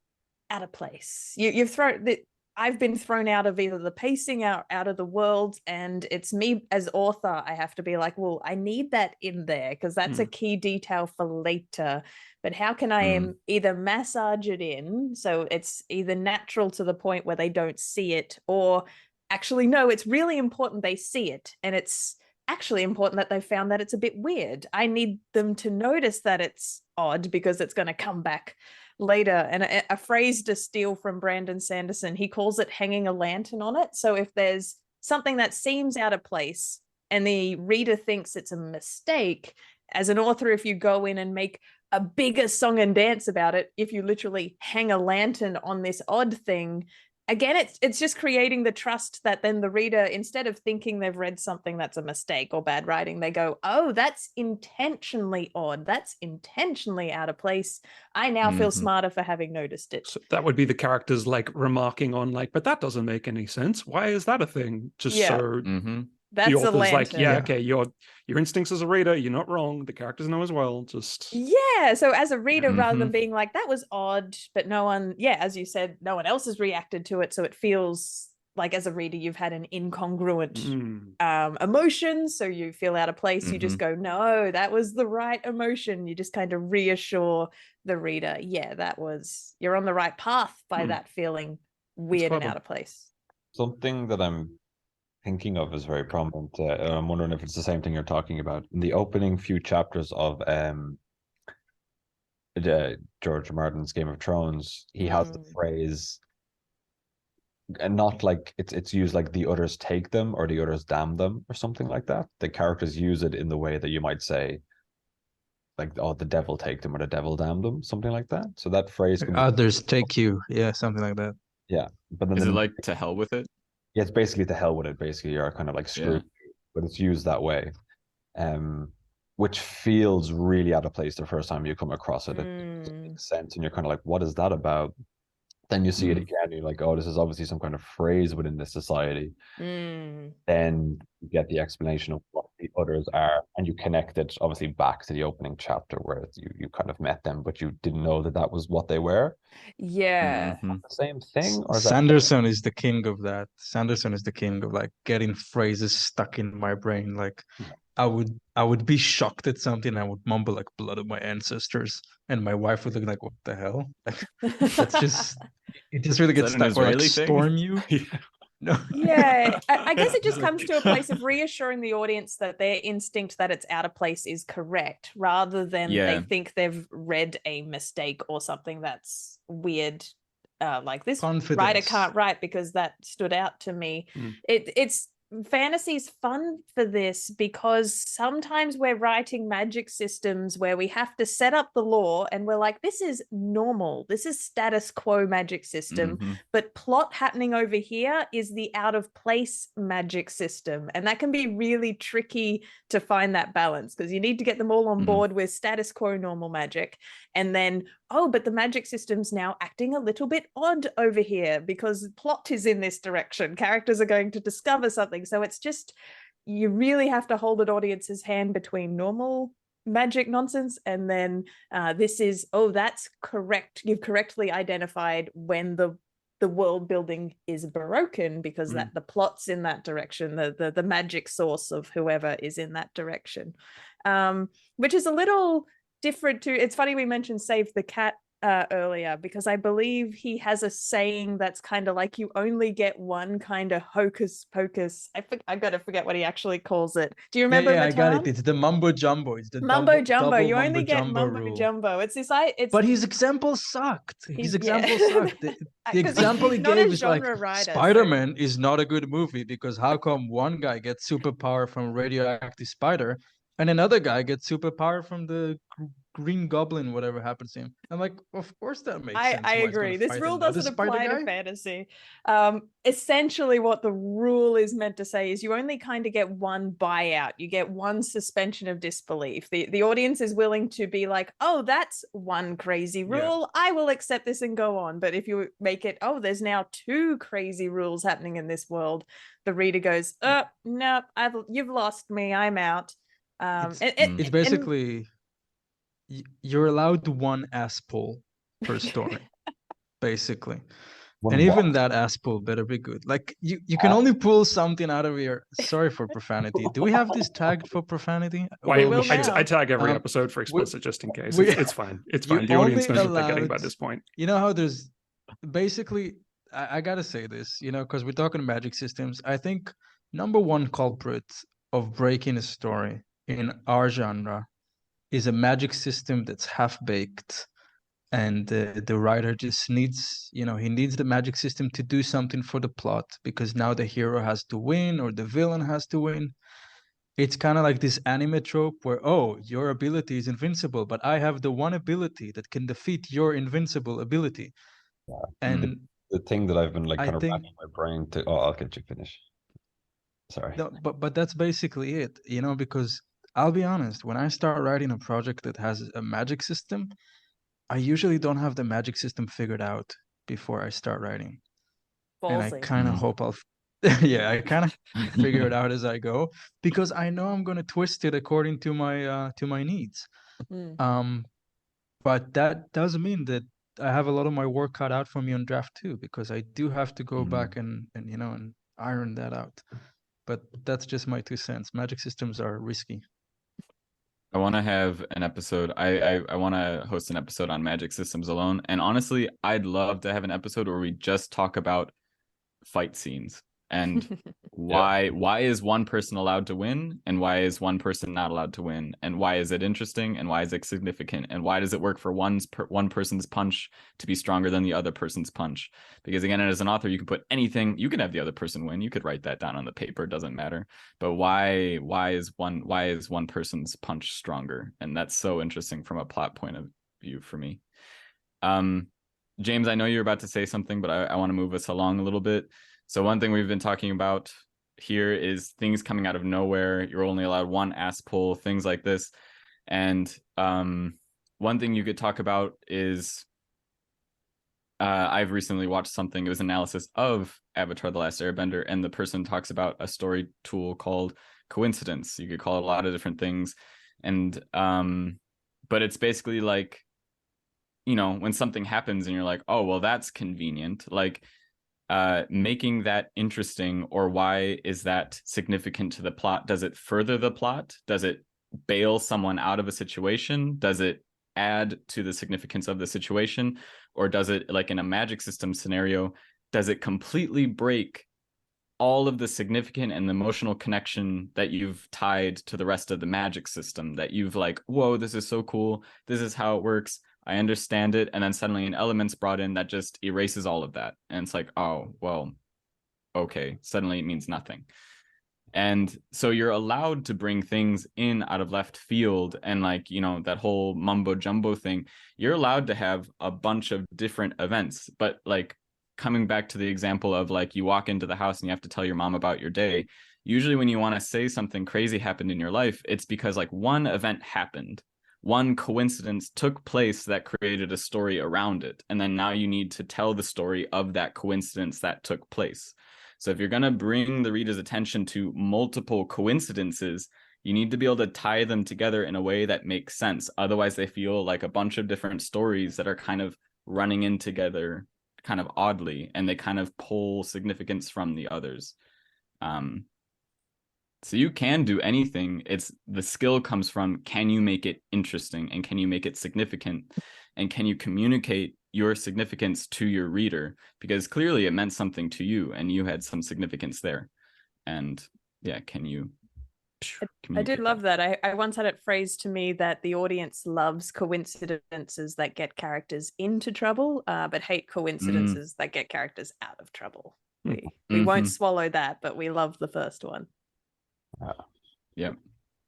out of place. You've thrown that. I've been thrown out of either the pacing, out of the world, and it's me as author. I have to be like, well, I need that in there because that's a key detail for later. But how can I either massage it in so it's either natural to the point where they don't see it, or actually, no, it's really important they see it. And it's actually important that they found that it's a bit weird. I need them to notice that it's odd because it's going to come back later. And a phrase to steal from Brandon Sanderson, he calls it hanging a lantern on it. So if there's something that seems out of place and the reader thinks it's a mistake, as an author, if you go in and make a bigger song and dance about it, if you literally hang a lantern on this odd thing, again, it's just creating the trust that then the reader, instead of thinking they've read something that's a mistake or bad writing, they go, oh, that's intentionally odd. That's intentionally out of place. I now feel smarter for having noticed it. So that would be the characters like remarking on like, but that doesn't make any sense. Why is that a thing? Just so that's the author's like, okay, your instincts as a reader, you're not wrong. The characters know as well. Just so as a reader, rather than being like, that was odd, but no one, as you said, no one else has reacted to it, so it feels like as a reader you've had an incongruent emotion, so you feel out of place. You just go, no, that was the right emotion. You just kind of reassure the reader, you're on the right path by that feeling weird and out of place. Something that I'm thinking of is very prominent. I'm wondering if it's the same thing you're talking about. In the opening few chapters of George Martin's Game of Thrones, he has the phrase, and not like it's used like the others take them or the others damn them or something like that. The characters use it in the way that you might say, like, oh, the devil take them or the devil damn them, something like that. So that phrase comes, Others take you. Yeah, something like that. yeah. But then Is it like to hell with it? yeah, it's basically to hell with it. Basically, you're kind of like screwed, but it's used that way, which feels really out of place the first time you come across it. It doesn't make sense, and you're kind of like, what is that about? Then you see it again, and you're like, oh, this is obviously some kind of phrase within this society. Then you get the explanation of what the others are, and you connect it obviously back to the opening chapter where you kind of met them, but you didn't know that was what they were. Yeah. The same thing, or is Sanderson is the king of that. Sanderson is the king of like getting phrases stuck in my brain. Like I would be shocked at something, I would mumble like blood of my ancestors, and my wife would look like, what the hell? Like, that's just it just really gets stuck. Or like storm you. No. Yeah, I guess it just comes to a place of reassuring the audience that their instinct that it's out of place is correct, rather than they think they've read a mistake or something that's weird. Like this writer can't write because that stood out to me. It's fantasy's fun for this because sometimes we're writing magic systems where we have to set up the law and we're like, this is normal, this is status quo magic system, but plot happening over here is the out of place magic system, and that can be really tricky to find that balance because you need to get them all on board with status quo normal magic, and then but the magic system's now acting a little bit odd over here because plot is in this direction. Characters are going to discover something. So it's just, you really have to hold an audience's hand between normal magic nonsense and then this is, that's correct. You've correctly identified when the world building is broken because that the plot's in that direction, the magic source of whoever is in that direction, which is a little different to, it's funny we mentioned Save the Cat earlier because I believe he has a saying that's kind of like you only get one kind of hocus pocus. I gotta forget what he actually calls it. Do you remember? I got it. It's the mumbo jumbo. It's the mumbo jumbo. You only get mumbo jumbo. It's this. But his example sucked. His example sucked. The example he gave is like Spider-Man is not a good movie because how come one guy gets superpower from radioactive spider and another guy gets superpower from the Green Goblin, whatever happens to him? I'm like, of course that makes sense. I agree. This rule doesn't apply to fantasy. Essentially, what the rule is meant to say is you only kind of get one buyout. You get one suspension of disbelief. The audience is willing to be like, oh, that's one crazy rule. I will accept this and go on. But if you make it, there's now two crazy rules happening in this world, the reader goes, no, you've lost me. I'm out. It's basically you're allowed one ass pull per story, basically. And even that ass pull better be good. Like you can only pull something out of your. Sorry for profanity. Do we have this tagged for profanity? I tag every episode for explicit just in case. It's fine. It's fine. The audience knows what they're getting by this point. You know how there's basically. I gotta say this, because we're talking magic systems. I think number one culprit of breaking a story in our genre is a magic system that's half-baked, and the writer just needs, he needs the magic system to do something for the plot because now the hero has to win or the villain has to win. It's kind of like this anime trope where, your ability is invincible, but I have the one ability that can defeat your invincible ability. And the thing that I've been kind of wrapping my brain to, I'll get you finished. Sorry. No, but that's basically it, because I'll be honest, when I start writing a project that has a magic system, I usually don't have the magic system figured out before I start writing. Ballsy. And I kind of hope I kind of figure it out as I go because I know I'm going to twist it according to my needs. But that doesn't mean that I have a lot of my work cut out for me on draft 2 because I do have to go back and iron that out. But that's just my 2 cents. Magic systems are risky. I want to have an episode. I want to host an episode on magic systems alone. And honestly, I'd love to have an episode where we just talk about fight scenes. And why is one person allowed to win, and why is one person not allowed to win, and why is it interesting, and why is it significant, and why does it work for one person's punch to be stronger than the other person's punch? Because again, as an author, you can put anything, you can have the other person win, you could write that down on the paper, it doesn't matter. But why is one person's punch stronger? And that's so interesting from a plot point of view for me. James, I know you're about to say something, but I want to move us along a little bit. So one thing we've been talking about here is things coming out of nowhere. You're only allowed one ass pull, things like this. And one thing you could talk about is I've recently watched something. It was an analysis of Avatar the Last Airbender, and the person talks about a story tool called coincidence. You could call it a lot of different things. And but it's basically like, you know, when something happens and you're like, oh, well, that's convenient. Like, making that interesting, or why is that significant to the plot? Does it further the plot? Does it bail someone out of a situation? Does it add to the significance of the situation? Or does it, like in a magic system scenario, does it completely break all of the significant and emotional connection that you've tied to the rest of the magic system, that you've like, whoa, this is so cool, this is how it works, I understand it, and then suddenly an element's brought in that just erases all of that. And it's like, oh, well, okay, suddenly it means nothing. And so you're allowed to bring things in out of left field, and like, you know, that whole mumbo jumbo thing, you're allowed to have a bunch of different events. But like, coming back to the example of like, you walk into the house and you have to tell your mom about your day. Usually when you want to say something crazy happened in your life, it's because like one event happened. One coincidence took place that created a story around it. And then now you need to tell the story of that coincidence that took place. So if you're going to bring the reader's attention to multiple coincidences, you need to be able to tie them together in a way that makes sense. Otherwise, they feel like a bunch of different stories that are kind of running in together kind of oddly, and they kind of pull significance from the others. So you can do anything. It's the skill comes from, can you make it interesting, and can you make it significant, and can you communicate your significance to your reader? Because clearly it meant something to you and you had some significance there. And yeah, can you I did love that. I once had it phrased to me that the audience loves coincidences that get characters into trouble, but hate coincidences that get characters out of trouble. We won't swallow that, but we love the first one. Yeah.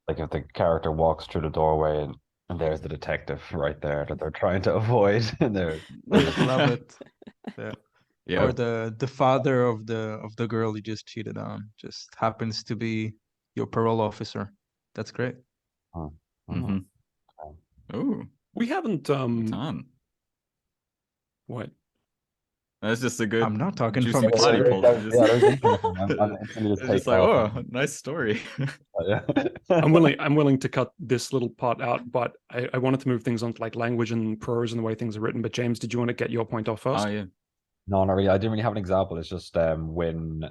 Like if the character walks through the doorway and there's the detective right there that they're trying to avoid, and they're love it. Yeah. Or the father of the girl you just cheated on just happens to be your parole officer. That's great. Oh. Ooh, We haven't Matan. What? That's just a good. I'm not talking juicy from plot he experience. pulled. That was interesting. I'm instantly just It's just like, oh, nice story. I'm willing to cut this little part out, but I wanted to move things on to like language and prose and the way things are written. But James, did you want to get your point off first? Oh yeah. No, not really. I didn't really have an example. It's just when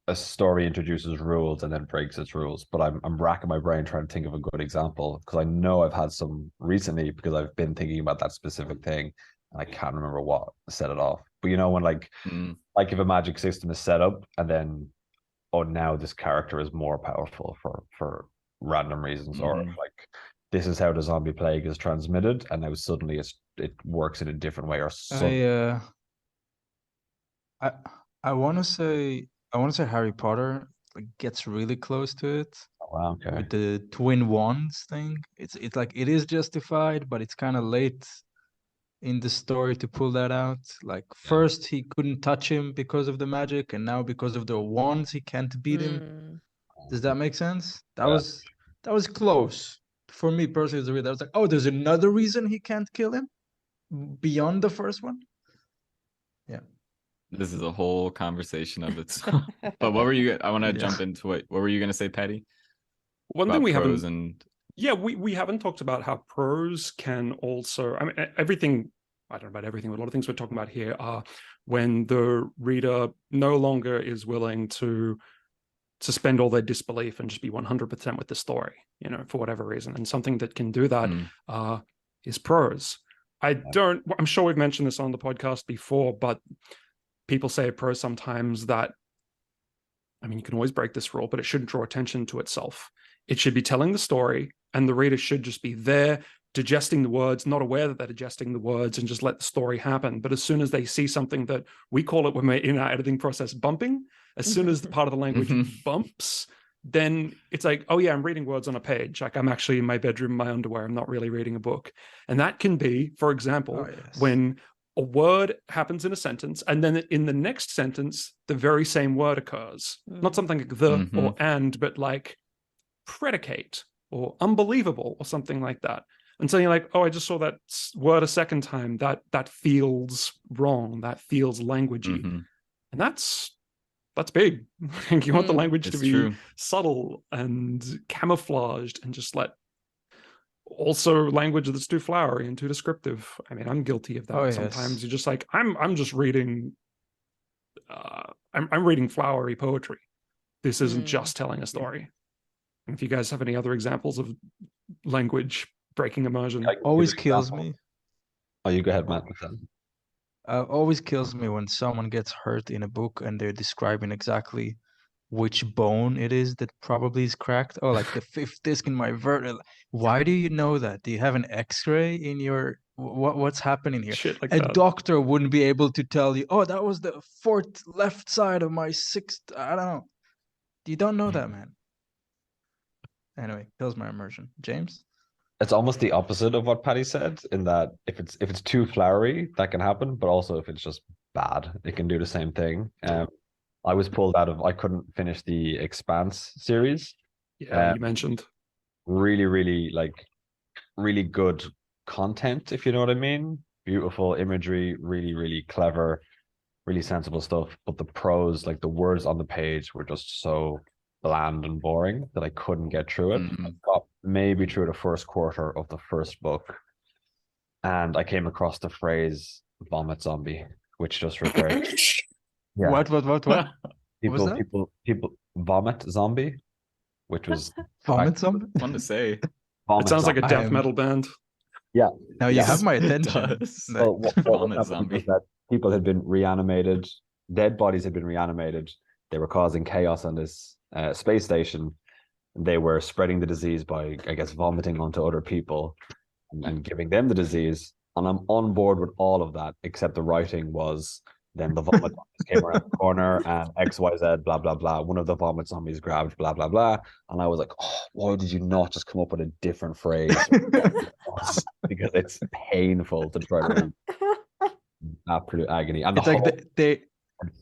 a story introduces rules and then breaks its rules. But I'm racking my brain trying to think of a good example, because I know I've had some recently, because I've been thinking about that specific thing and I can't remember what set it off. But you know, when like if a magic system is set up and then, oh, now this character is more powerful for random reasons, or like this is how the zombie plague is transmitted, and now suddenly it works in a different way, or something. I want to say Harry Potter like gets really close to it. Oh, wow, okay. With the twin wands thing. It's like it is justified, but it's kind of late in the story to pull that out. Like first he couldn't touch him because of the magic, and now because of the wands he can't beat him. Does that make sense? That was close. For me personally as a reader, I was like, oh, there's another reason he can't kill him beyond the first one. Yeah. This is a whole conversation of its own. But what were you? I want to jump into it. What were you going to say, Paddy? One thing we haven't. Yeah, we haven't talked about how prose can also. I mean, everything. I don't know about everything, but a lot of things we're talking about here are when the reader no longer is willing to suspend all their disbelief and just be 100% with the story, you know, for whatever reason. And something that can do that is prose. I'm sure we've mentioned this on the podcast before, but people say prose sometimes that I mean, you can always break this rule, but it shouldn't draw attention to itself. It should be telling the story, and the reader should just be there digesting the words, not aware that they're digesting the words, and just let the story happen. But as soon as they see something that we call it when we're in our editing process bumping, as soon as the part of the language bumps, then it's like, oh yeah, I'm reading words on a page. Like I'm actually in my bedroom, in my underwear. I'm not really reading a book. And that can be, for example, when a word happens in a sentence, and then in the next sentence, the very same word occurs. Not something like the or and, but like predicate or unbelievable or something like that. And so you're like, oh, I just saw that word a second time. That feels wrong. That feels languagey. And that's big. You want the language to be subtle and camouflaged, and just let also language that's too flowery and too descriptive. I mean, I'm guilty of that. Sometimes you're just like, I'm just reading I'm reading flowery poetry. This isn't just telling a story. And if you guys have any other examples of language breaking immersion, always kills me. Oh, you go ahead, Matt. Always kills me when someone gets hurt in a book and they're describing exactly which bone it is that probably is cracked. Oh, like the fifth disc in my vertebra. Why do you know that? Do you have an X-ray in your what's happening here? Shit like a that. doctor wouldn't be able to tell you, oh, that was the fourth left side of my sixth. I don't know. You don't know that, man. Anyway, kills my immersion. James? It's almost the opposite of what Paddy said, in that if it's too flowery, that can happen, but also if it's just bad, it can do the same thing. I was pulled out of, I couldn't finish the Expanse series. Yeah, you mentioned. Really, really, really good content, if you know what I mean. Beautiful imagery, really, really clever, really sensible stuff. But the prose, like the words on the page, were just so bland and boring that I couldn't get through it. I got maybe through the first quarter of the first book, and I came across the phrase "vomit zombie," which just referred. Yeah. What? People vomit zombie, which was vomit zombie. Fun to say. It sounds like a death metal band. Yeah. Now you have my attention. Well, what zombie. Was that people had been reanimated, dead bodies had been reanimated. They were causing chaos on this space station. They were spreading the disease by, I guess, vomiting onto other people and giving them the disease. And I'm on board with all of that, except the writing was then the vomit zombies came around the corner and XYZ, blah, blah, blah. One of the vomit zombies grabbed, blah, blah, blah. And I was like, oh, why did you not just come up with a different phrase? Because it's painful to try to read. Absolute agony. And it's like they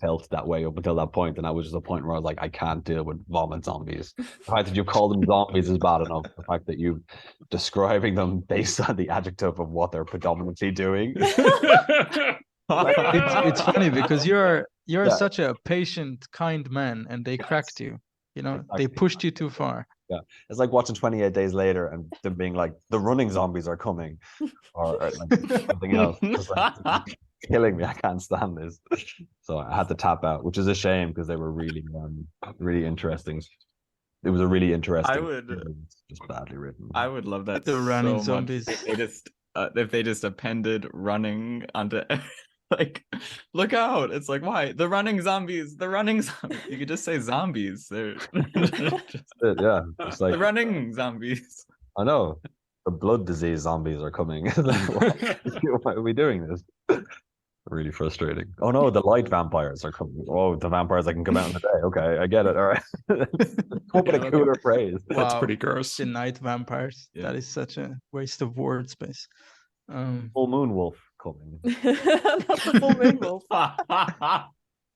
felt that way up until that point, and that was just a point where I was like, I can't deal with vomit zombies. The fact that you call them zombies is bad enough. The fact that you describing them based on the adjective of what they're predominantly doing. It's funny because you're such a patient, kind man, and they cracked you. You know, they pushed you too far. Yeah, it's like watching 28 Days Later and them being like, the running zombies are coming, or like something else. It's like, killing me. I can't stand this. So I had to tap out, which is a shame because they were really, really interesting. It was a really interesting. Just badly written. I would love that. The running zombies. If they just appended running onto. Like, look out! It's like, why the running zombies? The running zombies. You could just say zombies. They're yeah, it's like the running zombies. I know the blood disease zombies are coming. Why are we doing this? Really frustrating. Oh no, the light vampires are coming. Oh, the vampires that can come out in the day. Okay, I get it. All right. Come up with a cooler phrase. That's pretty gross. The night vampires. Yeah. That is such a waste of word space. Full moon wolf coming. Not the full moon wolf.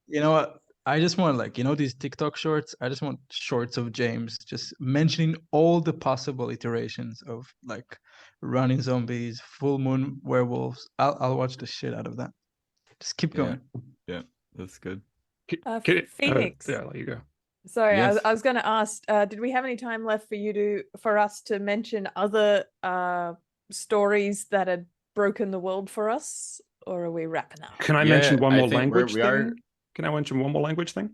You know what? I just want, like, you know, these TikTok shorts. I just want shorts of James just mentioning all the possible iterations of like running zombies, full moon werewolves. I'll watch the shit out of that. Just keep going. Yeah, that's good. Phoenix. Yeah, there you go. Sorry, Yes. I was going to ask. Did we have any time left for us to mention other stories that had broken the world for us, or are we wrapping up? Can I mention one more language thing? Can I mention one more language thing?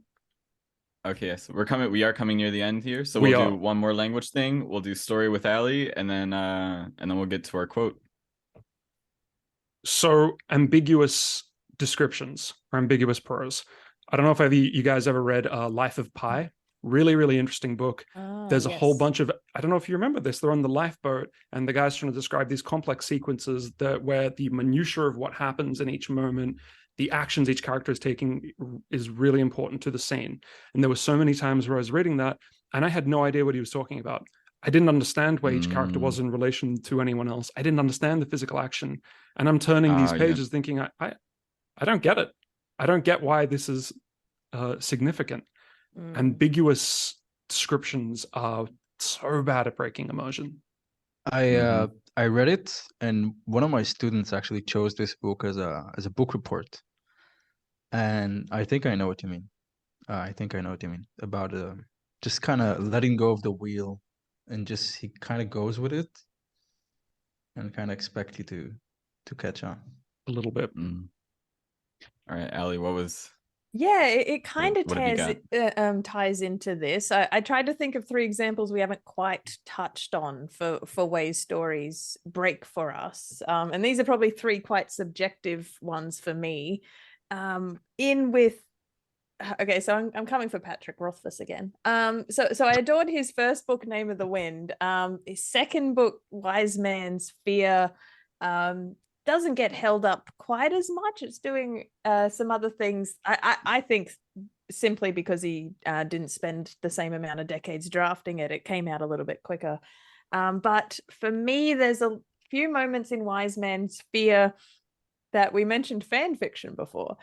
Okay, yes, we are coming near the end here, so we'll do one more language thing. We'll do story with Ali, and then we'll get to our quote. So ambiguous descriptions or ambiguous prose. I don't know if you guys ever read Life of Pi. Really, really interesting book. There's a whole bunch of, I don't know if you remember this, they're on the lifeboat and the guy's trying to describe these complex sequences where the minutiae of what happens in each moment, the actions each character is taking is really important to the scene. And there were so many times where I was reading that and I had no idea what he was talking about. I didn't understand where each character was in relation to anyone else. I didn't understand the physical action. And I'm turning these pages thinking, I don't get it. I don't get why this is significant. Ambiguous descriptions are so bad at breaking immersion. I read it, and one of my students actually chose this book as a book report, and I think I know what you mean. I think I know what you mean about just kind of letting go of the wheel, and just he kind of goes with it, and kind of expect you to catch on a little bit. All right, Allie, what was? Yeah, it kind of ties into this. I tried to think of 3 examples we haven't quite touched on for ways stories break for us. And these are probably 3 quite subjective ones for me. So I'm coming for Patrick Rothfuss again. So I adored his first book, Name of the Wind. His second book, Wise Man's Fear, doesn't get held up quite as much. It's doing some other things. I think simply because he didn't spend the same amount of decades drafting it, it came out a little bit quicker. But for me, there's a few moments in Wise Man's Fear that we mentioned fan fiction before,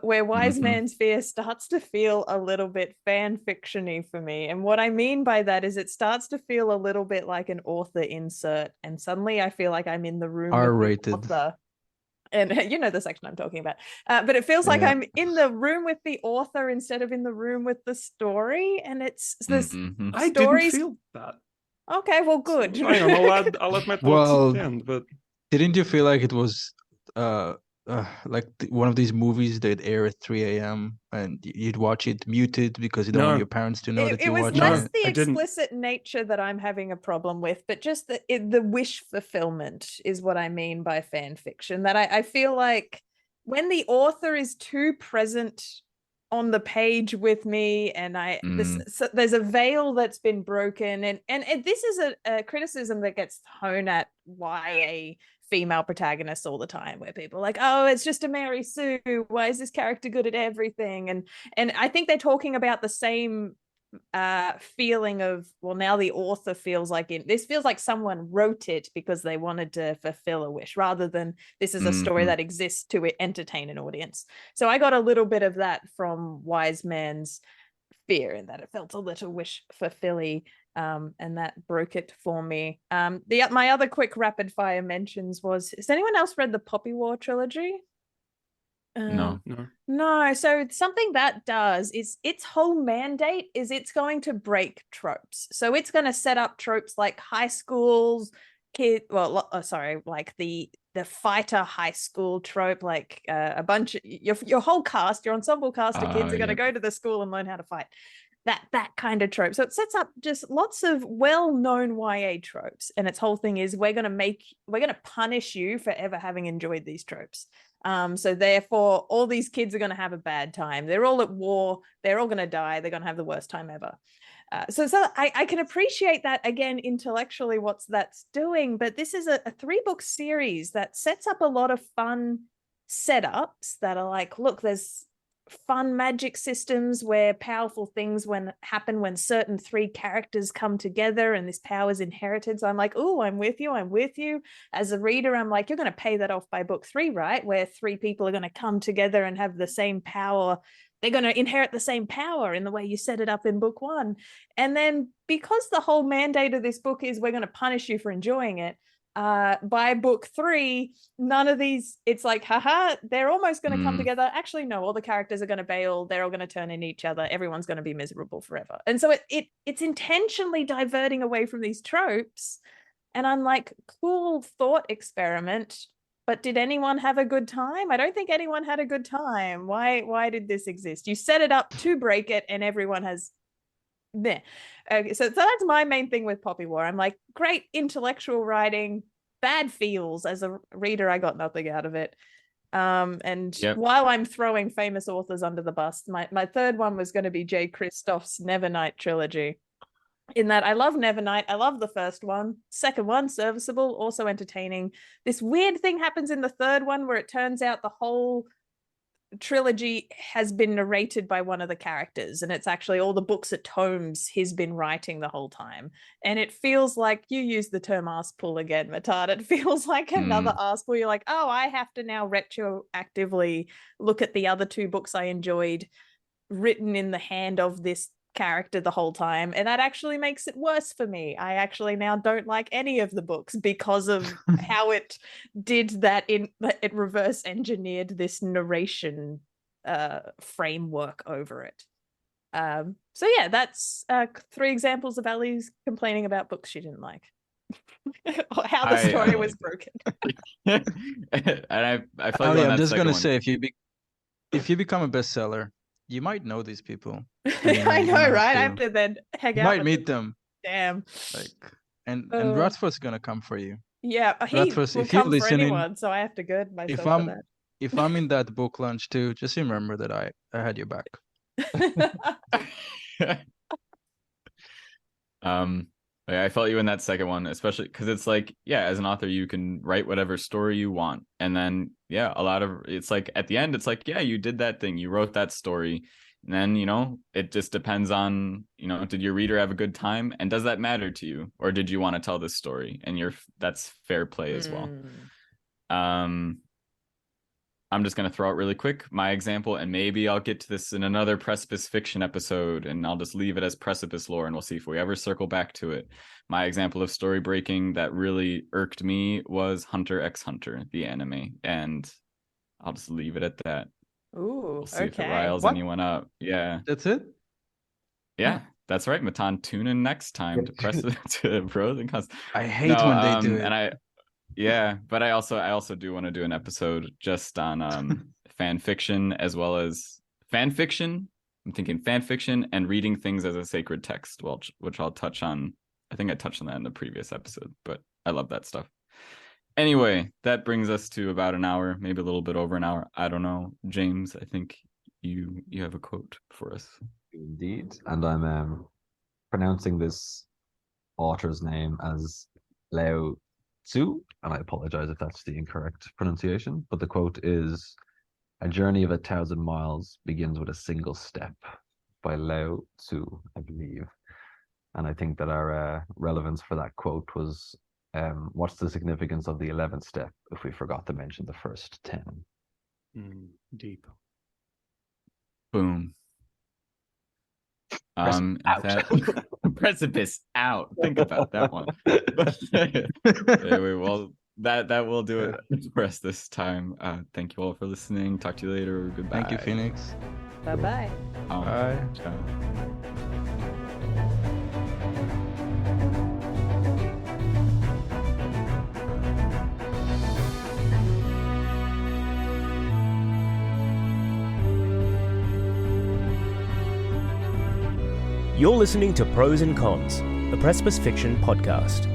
where Wise Man's Fear starts to feel a little bit fan fiction-y for me. And what I mean by that is it starts to feel a little bit like an author insert, and suddenly I feel like I'm in the room with the author. And you know the section I'm talking about. But it feels like I'm in the room with the author instead of in the room with the story. And it's this I didn't feel that. Okay, well, good. I'll let my thoughts stand, but didn't you feel like it was like one of these movies that air at 3 a.m. and you'd watch it muted because you don't want your parents to know that you watch it? It was less the explicit nature that I'm having a problem with, but just the wish fulfillment is what I mean by fan fiction. That I feel like when the author is too present on the page with me, and there's a veil that's been broken, and this is a criticism that gets thrown at YA female protagonists all the time, where people are like, oh, it's just a Mary Sue, why is this character good at everything? And I think they're talking about the same feeling of, well, now the author feels like this feels like someone wrote it because they wanted to fulfill a wish, rather than this is a story that exists to entertain an audience. So I got a little bit of that from Wise Man's Fear, in that it felt a little wish fulfilling, and that broke it for me. My other quick rapid fire mentions was, has anyone else read the Poppy War trilogy? No. So something that does is its whole mandate is it's going to break tropes. So it's going to set up tropes like high schools, like the fighter high school trope, like a bunch of your whole cast, your ensemble cast of kids are going to go to the school and learn how to fight. That kind of trope. So it sets up just lots of well-known YA tropes, and its whole thing is we're going to punish you for ever having enjoyed these tropes. So therefore all these kids are going to have a bad time. They're all at war, they're all going to die, they're going to have the worst time ever. So I can appreciate that, again, intellectually, that's doing, but this is a 3-book series that sets up a lot of fun setups that are like, look, there's fun magic systems where powerful things happen when certain 3 characters come together and this power is inherited. So I'm like, oh, I'm with you. As a reader, I'm like, you're going to pay that off by book 3, right? Where 3 people are going to come together and have the same power. They're going to inherit the same power in the way you set it up in book 1. And then because the whole mandate of this book is we're going to punish you for enjoying it, by book 3, none of these, it's like, haha, they're almost going to come together. Actually, no, all the characters are going to bail. They're all going to turn in each other. Everyone's going to be miserable forever. And so it's intentionally diverting away from these tropes. And I'm like, cool thought experiment. But did anyone have a good time? I don't think anyone had a good time. Why did this exist? You set it up to break it, and everyone has there. Okay, so that's my main thing with Poppy War. I'm like, great intellectual writing, bad feels. As a reader, I got nothing out of it. And Yep. while I'm throwing famous authors under the bus, my third one was going to be J. Kristoff's Nevernight trilogy. In that I love Nevernight. I love the first one. Second one, serviceable, also entertaining. This weird thing happens in the third one where it turns out the whole trilogy has been narrated by one of the characters, and it's actually all the books at tomes he's been writing the whole time. And it feels like, you use the term arse pull again, Matan. It feels like another arse pull. You're like, oh, I have to now retroactively look at the other two books I enjoyed written in the hand of this character the whole time, and that actually makes it worse for me. I actually now don't like any of the books because of how it did that. It reverse engineered this narration framework over it. So yeah, that's 3 examples of Ali's complaining about books she didn't like. Or how the story was broken. And I feel Ali, like I'm just gonna say, if you become a bestseller, you might know these people. I know, right? I have to then hang you out. might meet them. Damn. Like, and Rothfuss is gonna come for you. Yeah, he Rothfuss, will if you're come for listening, anyone, so I have to gird myself for that. If I'm in that book launch too, just remember that I had your back. I felt you in that second one, especially because it's like, yeah, as an author, you can write whatever story you want. And then, yeah, it's like at the end, it's like, yeah, you did that thing. You wrote that story. And then, it just depends on, did your reader have a good time? And does that matter to you? Or did you want to tell this story? And that's fair play as well. I'm just going to throw out really quick my example, and maybe I'll get to this in another Precipice Fiction episode, and I'll just leave it as Precipice lore, and we'll see if we ever circle back to it. My example of story breaking that really irked me was Hunter x Hunter, the anime, and I'll just leave it at that. Ooh, we'll see if it riles anyone up. Yeah. That's it? Yeah, that's right. Matan, tune in next time to pros and cons. I hate when they do it. And but I also do want to do an episode just on fan fiction, as well as fan fiction. I'm thinking fan fiction and reading things as a sacred text, which I'll touch on. I think I touched on that in the previous episode, but I love that stuff. Anyway, that brings us to about an hour, maybe a little bit over an hour. I don't know. James, I think you have a quote for us. Indeed. And I'm pronouncing this author's name as Lao Tzu, and I apologize if that's the incorrect pronunciation, but the quote is, "A journey of 1,000 miles begins with a single step," by Lao Tzu, I believe. And I think that our relevance for that quote was, what's the significance of the 11th step if we forgot to mention the first 10? Deep. Boom. Precipice out. Think about that one. Anyway, well, that will do it for us this time. Thank you all for listening. Talk to you later. Goodbye. Thank you, Phoenix. Bye-bye. Bye. Ciao. You're listening to Pros and Cons, the Precipice Fiction podcast.